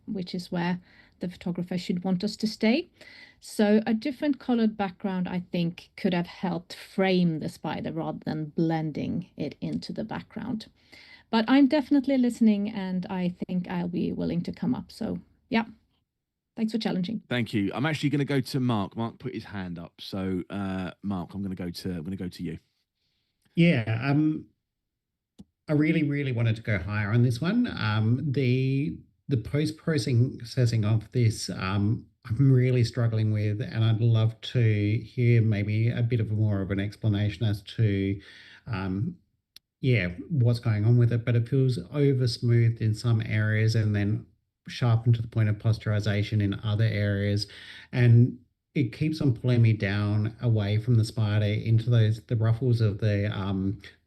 which is where the photographer should want us to stay. So a different colored background, I think, could have helped frame the spider rather than blending it into the background. But I'm definitely listening, and I think I'll be willing to come up. So yeah, thanks for challenging. Thank you. I'm actually going to go to Mark. Mark put his hand up. So Mark, I'm going to go to you. Yeah, I really wanted to go higher on this one. The post processing of this, I'm really struggling with, and I'd love to hear maybe a bit of more of an explanation as to what's going on with it. But it feels over smoothed in some areas and then sharpened to the point of posterization in other areas, and it keeps on pulling me down away from the spider into the ruffles of the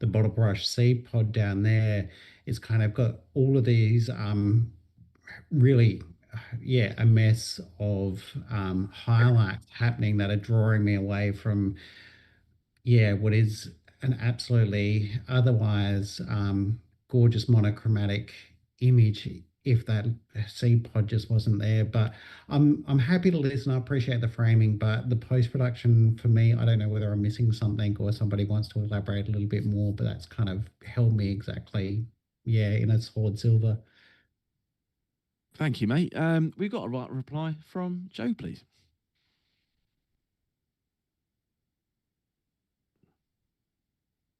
bottle brush seed pod down there. It's kind of got all of these really a mess of highlights happening that are drawing me away from what is an absolutely otherwise gorgeous monochromatic image if that seed pod just wasn't there. But I'm happy to listen. I appreciate the framing, but the post-production for me, I don't know whether I'm missing something or somebody wants to elaborate a little bit more, but that's kind of held me exactly in a solid silver. Thank you, mate. We've got a right reply from Joe, please.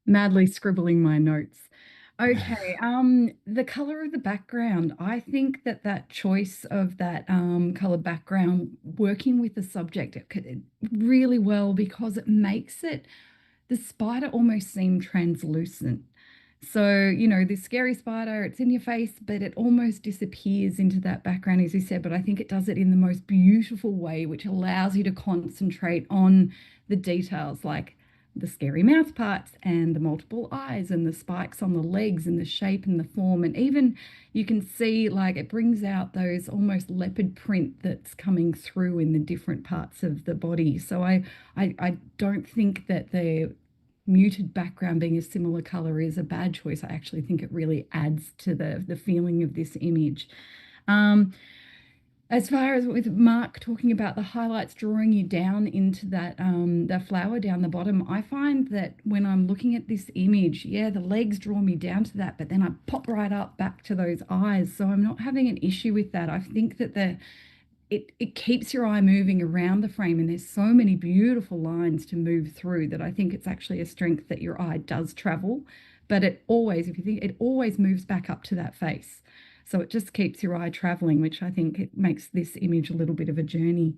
Madly scribbling my notes. Okay, the color of the background. I think that choice of that color background working with the subject really well, because it makes the spider almost seem translucent. So, this scary spider, it's in your face, but it almost disappears into that background, as you said. But I think it does it in the most beautiful way, which allows you to concentrate on the details, like the scary mouth parts and the multiple eyes and the spikes on the legs and the shape and the form. And even you can see, like, it brings out those almost leopard print that's coming through in the different parts of the body. So I don't think that the muted background being a similar color is a bad choice. I actually think it really adds to the feeling of this image. As far as with Mark talking about the highlights drawing you down into that the flower down the bottom, I find that when I'm looking at this image, the legs draw me down to that, but then I pop right up back to those eyes. So I'm not having an issue with that. I think that it keeps your eye moving around the frame, and there's so many beautiful lines to move through that I think it's actually a strength that your eye does travel, but it always, if you think, it always moves back up to that face. So it just keeps your eye traveling, which I think it makes this image a little bit of a journey.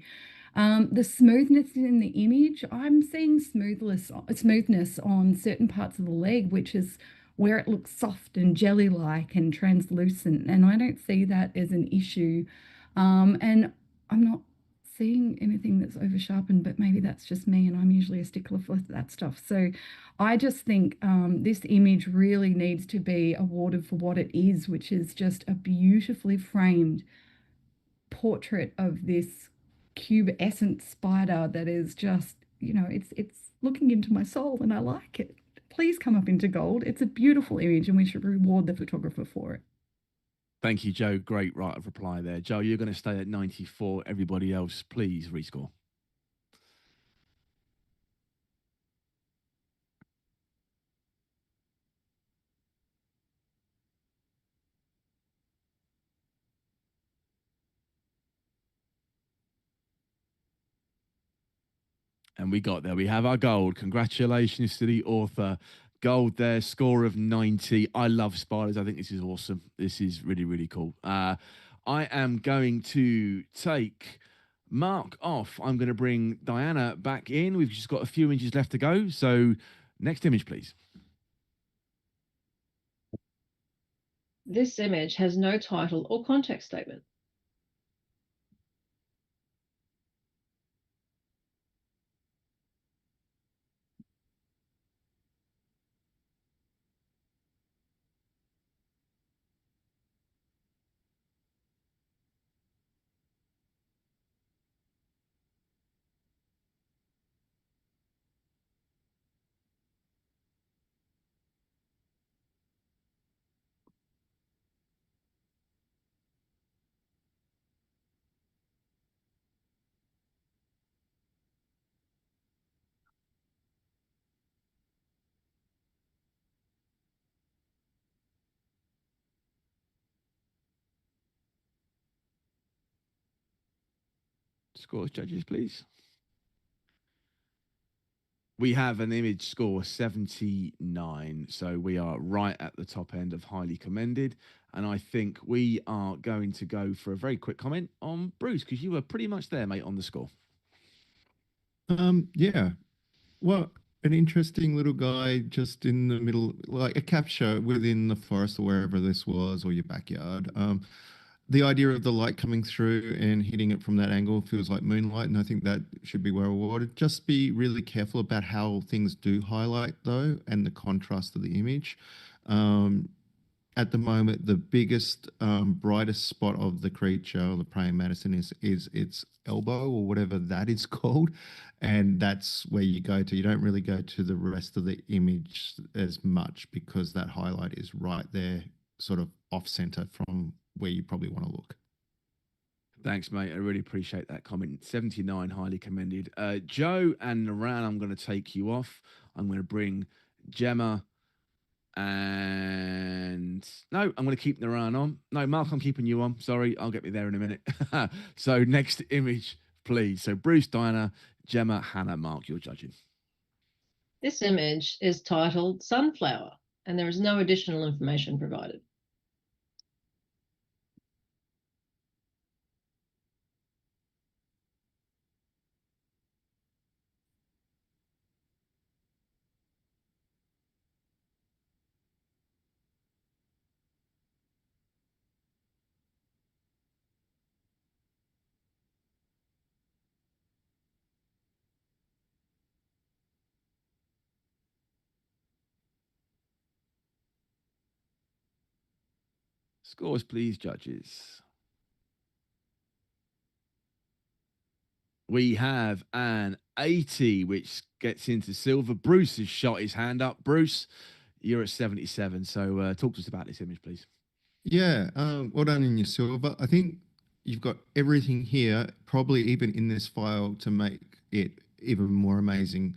The smoothness in the image, I'm seeing smoothness on certain parts of the leg, which is where it looks soft and jelly-like and translucent, and I don't see that as an issue. And I'm not seeing anything that's over sharpened, but maybe that's just me, and I'm usually a stickler for that stuff. So I just think this image really needs to be awarded for what it is, which is just a beautifully framed portrait of this cube-essence spider that is just, it's looking into my soul, and I like it. Please come up into gold. It's a beautiful image, and we should reward the photographer for it. Thank you, Joe. Great right of reply there. Joe, you're going to stay at 94. Everybody else, please rescore. And we got there. We have our gold. Congratulations to the author. Gold there, score of 90. I love spiders. I think this is awesome. This is really, really cool. I am going to take Mark off. I'm going to bring Diana back in. We've just got a few inches left to go. So next image, please. This image has no title or context statement. Scores, judges, please. We have an image score 79, so we are right at the top end of highly commended. And I think we are going to go for a very quick comment on Bruce, because you were pretty much there, mate, on the score. Yeah. Well, an interesting little guy just in the middle, like a capture within the forest or wherever this was, or your backyard. The idea of the light coming through and hitting it from that angle feels like moonlight, and I think that should be well awarded. Just be really careful about how things do highlight, though, and the contrast of the image. At the moment, the biggest, brightest spot of the creature, or the praying mantis, is its elbow, or whatever that is called, and that's where you go to. You don't really go to the rest of the image as much, because that highlight is right there, sort of off center from where you probably want to look. Thanks, mate. I really appreciate that comment. 79, highly commended. Joe and Naran, I'm going to take you off. I'm going to bring Gemma and no, I'm going to keep Naran on. No, Mark, I'm keeping you on. Sorry, I'll get me there in a minute. So next image, please. So Bruce, Diana, Gemma, Hannah, Mark, you're judging. This image is titled Sunflower, and there is no additional information provided. Scores, please, judges. We have an 80, which gets into silver. Bruce has shot his hand up. Bruce, you're at 77. So talk to us about this image, please. Yeah, well done in your silver. I think you've got everything here, probably even in this file, to make it even more amazing.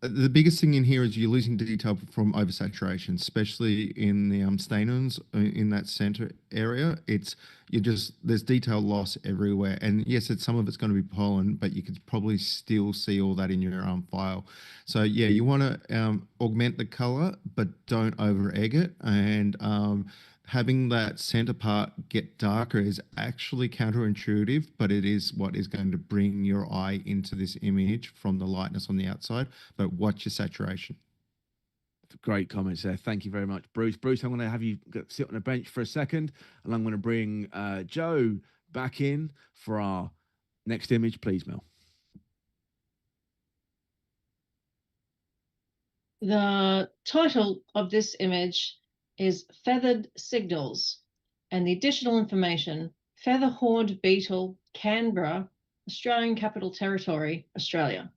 The biggest thing in here is you're losing detail from oversaturation, especially in the stanons in that center area. There's detail loss everywhere. And yes, some of it's going to be pollen, but you could probably still see all that in your file. So yeah, you want to augment the color, but don't over egg it. And having that center part get darker is actually counterintuitive, but it is what is going to bring your eye into this image from the lightness on the outside. But watch your saturation. Great comments there. Thank you very much, Bruce. Bruce, I'm going to have you sit on a bench for a second, and I'm going to bring Joe back in for our next image. Please, Mel. The title of this image is Feathered Signals, and the additional information, feather-horned beetle, Canberra, Australian Capital Territory, Australia.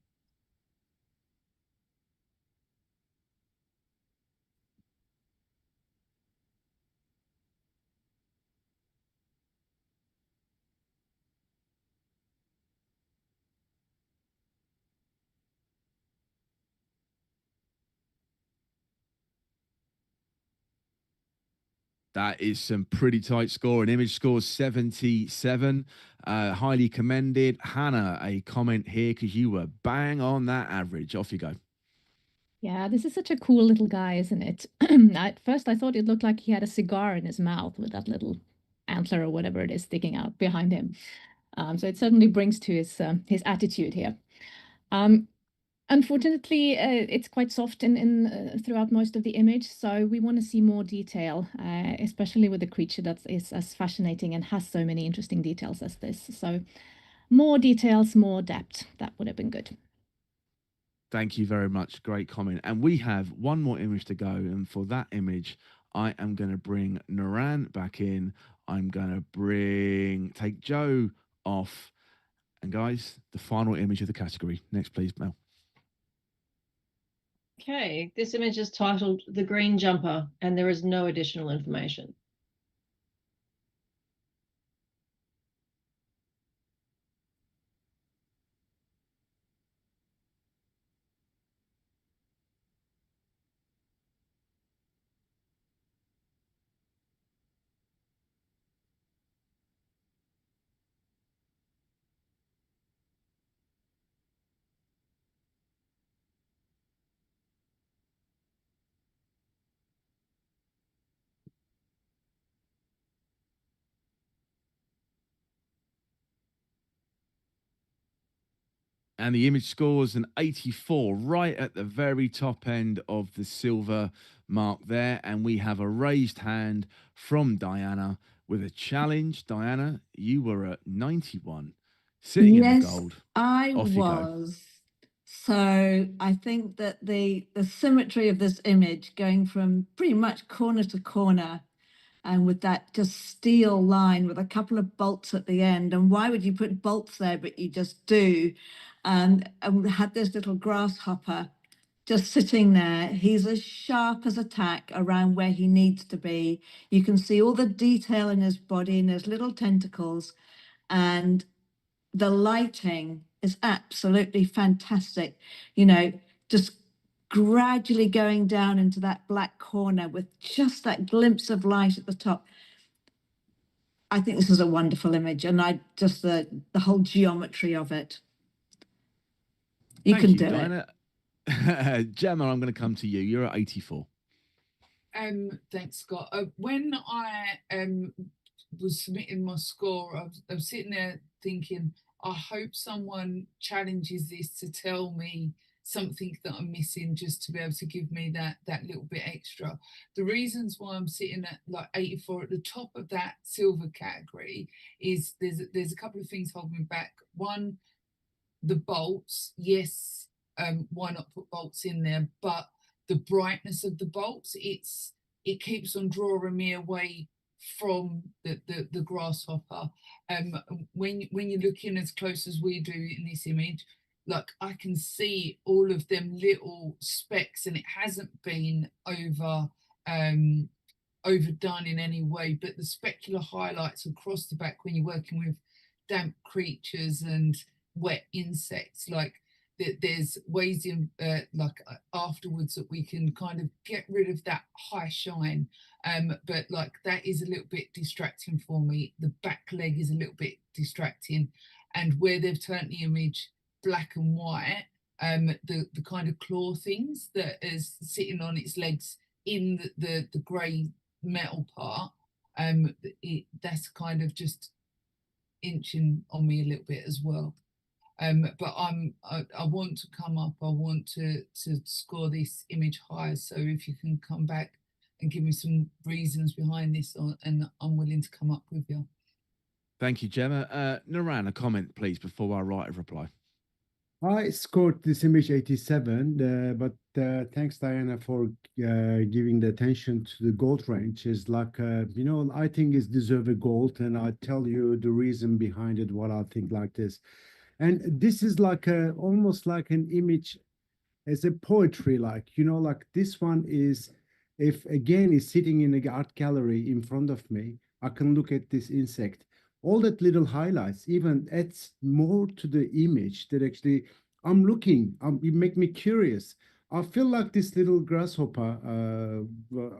That is some pretty tight score. An image scores 77. Highly commended. Hannah, a comment here because you were bang on that average. Off you go. Yeah, this is such a cool little guy, isn't it? At first, I thought it looked like he had a cigar in his mouth with that little antler or whatever it is sticking out behind him. So it certainly brings to his attitude here. Unfortunately, it's quite soft in throughout most of the image, so we want to see more detail, especially with a creature that is as fascinating and has so many interesting details as this. So more details, more depth. That would have been good. Thank you very much. Great comment. And we have one more image to go. And for that image, I am going to bring Naran back in. I'm going to take Joe off. And guys, the final image of the category. Next, please, Mel. Okay, this image is titled The Green Jumper, and there is no additional information. And the image scores an 84, right at the very top end of the silver mark there. And we have a raised hand from Diana with a challenge. Diana, you were at 91, sitting in the gold. I Off you go. was. So I think that the symmetry of this image going from pretty much corner to corner and with that just steel line with a couple of bolts at the end. And why would you put bolts there, but you just do? And we had this little grasshopper just sitting there. He's as sharp as a tack around where he needs to be. You can see all the detail in his body and his little tentacles. And the lighting is absolutely fantastic. You know, just gradually going down into that black corner with just that glimpse of light at the top. I think this is a wonderful image, and I just the whole geometry of it. You Thank can you, do Diana. Gemma, I'm going to come to you. You're at 84. Thanks, Scott. When I was submitting my score, I was sitting there thinking, I hope someone challenges this to tell me something that I'm missing, just to be able to give me that little bit extra. The reasons why I'm sitting at like 84 at the top of that silver category is there's a couple of things holding me back. One, the bolts, yes, why not put bolts in there? But the brightness of the bolts, it keeps on drawing me away from the grasshopper. When you're looking as close as we do in this image, like I can see all of them little specks, and it hasn't been overdone in any way, but the specular highlights across the back when you're working with damp creatures and wet insects, like there's ways in afterwards that we can kind of get rid of that high shine, but like that is a little bit distracting for me. The back leg is a little bit distracting, and where they've turned the image black and white, the kind of claw things that is sitting on its legs in the grey metal part, that's kind of just inching on me a little bit as well. But I want to come up. I want to score this image higher. So if you can come back and give me some reasons behind this, and I'm willing to come up with you. Thank you, Gemma. Naran, a comment, please, before I write a reply. I scored this image 87, but thanks, Diana, for giving the attention to the gold range. Is like, you know, I think it's deserve a gold, and I tell you the reason behind it, what I think like this. And this is like almost like an image as a poetry, like, you know, like this one is, if again is sitting in an art gallery in front of me, I can look at this insect. All that little highlights even adds more to the image that actually I'm looking, it make me curious. I feel like this little grasshopper,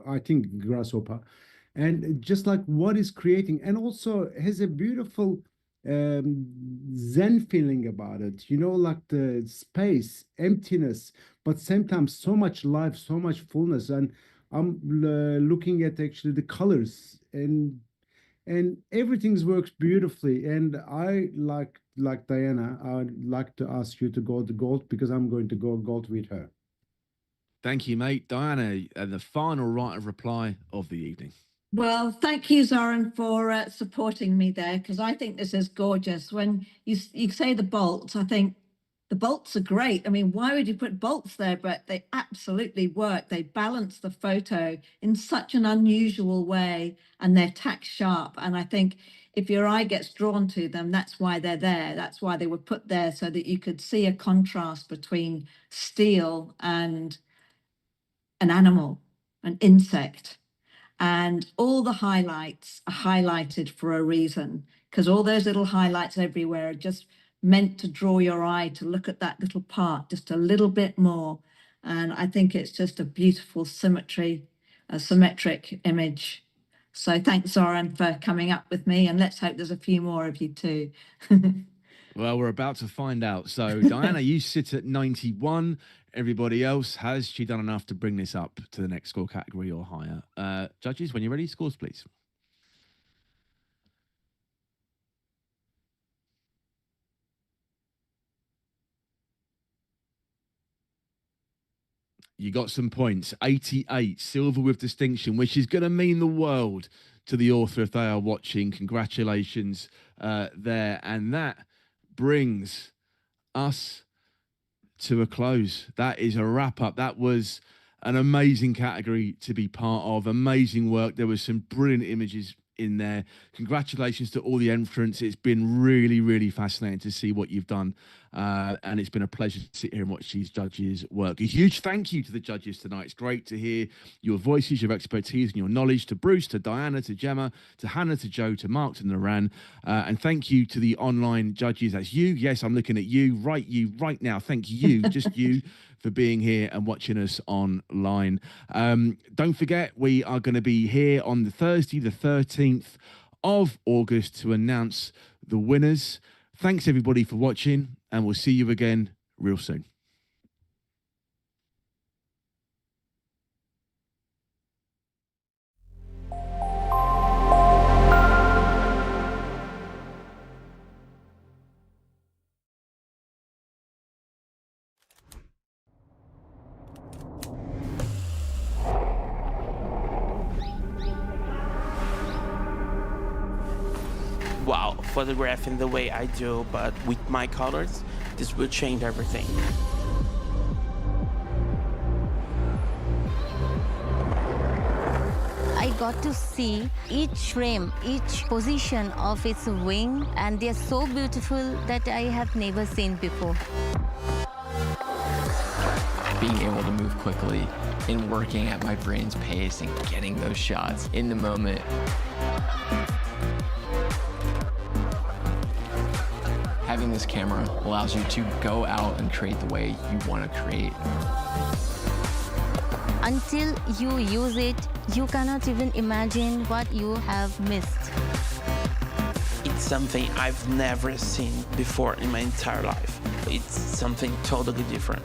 I think grasshopper, and just like what is creating, and also has a beautiful zen feeling about it, like the space, emptiness, but sometimes so much life, so much fullness. And I'm looking at actually the colors, and everything works beautifully. And I like Diana, I'd like to ask you to go to gold, because I'm going to go gold with her. Thank you, mate. Diana, the final right of reply of the evening. Well, thank you, Zoran, for supporting me there, because I think this is gorgeous. When you say the bolts, I think the bolts are great. I mean, why would you put bolts there? But they absolutely work. They balance the photo in such an unusual way, and they're tack sharp. And I think if your eye gets drawn to them, that's why they're there. That's why they were put there, so that you could see a contrast between steel and an animal, an insect. And all the highlights are highlighted for a reason, because all those little highlights everywhere are just meant to draw your eye to look at that little part just a little bit more. And I think it's just a beautiful symmetric image. So thanks, Zoran, for coming up with me, and let's hope there's a few more of you too. Well, we're about to find out. So, Diana, you sit at 91. Everybody else, has she done enough to bring this up to the next score category or higher? Judges, when you're ready, scores, please. You got some points. 88, silver with distinction, which is going to mean the world to the author if they are watching. Congratulations there. And that brings us to a close. That is a wrap up. That was an amazing category to be part of. Amazing work. There was some brilliant images in there. Congratulations to all the entrants. It's been really, really fascinating to see what you've done. And it's been a pleasure to sit here and watch these judges work. A huge thank you to the judges tonight. It's great to hear your voices, your expertise and your knowledge, to Bruce, to Diana, to Gemma, to Hannah, to Joe, to Mark, to Naran. And thank you to the online judges. That's you. Yes, I'm looking at you right now. Thank you, just you, for being here and watching us online. Don't forget, we are going to be here on the Thursday, the 13th of August, to announce the winners. Thanks everybody for watching, and we'll see you again real soon. Wow, photographing the way I do, but with my colors, this will change everything. I got to see each frame, each position of its wing, and they're so beautiful that I have never seen before. Being able to move quickly and working at my brain's pace and getting those shots in the moment. Having this camera allows you to go out and create the way you want to create. Until you use it, you cannot even imagine what you have missed. It's something I've never seen before in my entire life. It's something totally different.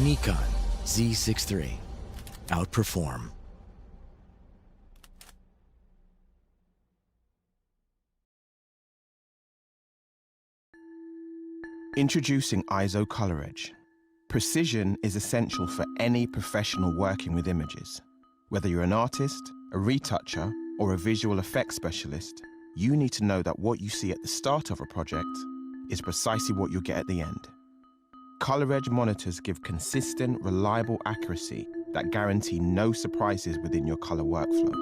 Nikon Z6 III. Outperform. Introducing ISO Color Edge. Precision is essential for any professional working with images. Whether you're an artist, a retoucher, or a visual effects specialist, you need to know that what you see at the start of a project is precisely what you'll get at the end. Color Edge monitors give consistent, reliable accuracy that guarantee no surprises within your color workflow.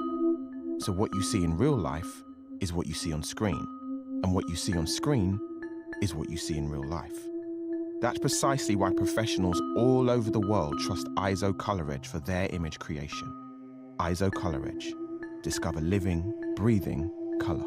So what you see in real life is what you see on screen, and what you see on screen is what you see in real life. That's precisely why professionals all over the world trust ISO Color Edge for their image creation. ISO Color Edge. Discover living, breathing color.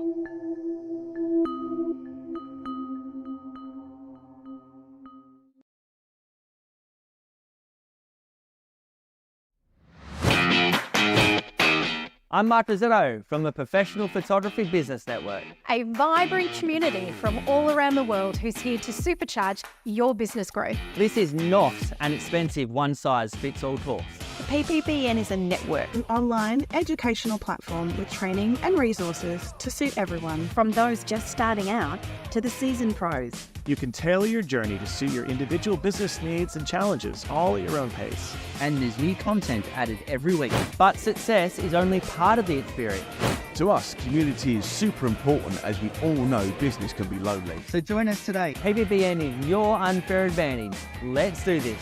I'm Mark Pizzotto from the Professional Photography Business Network. A vibrant community from all around the world who's here to supercharge your business growth. This is not an expensive one-size-fits-all course. The PPBN is a network, An online educational platform with training and resources to suit everyone. from those just starting out to the seasoned pros. You can tailor your journey to suit your individual business needs and challenges, all at your own pace. And there's new content added every week. But success is only part of the experience. To us, community is super important, as we all know business can be lonely. So join us today. PPBN is your unfair advantage. Let's do this.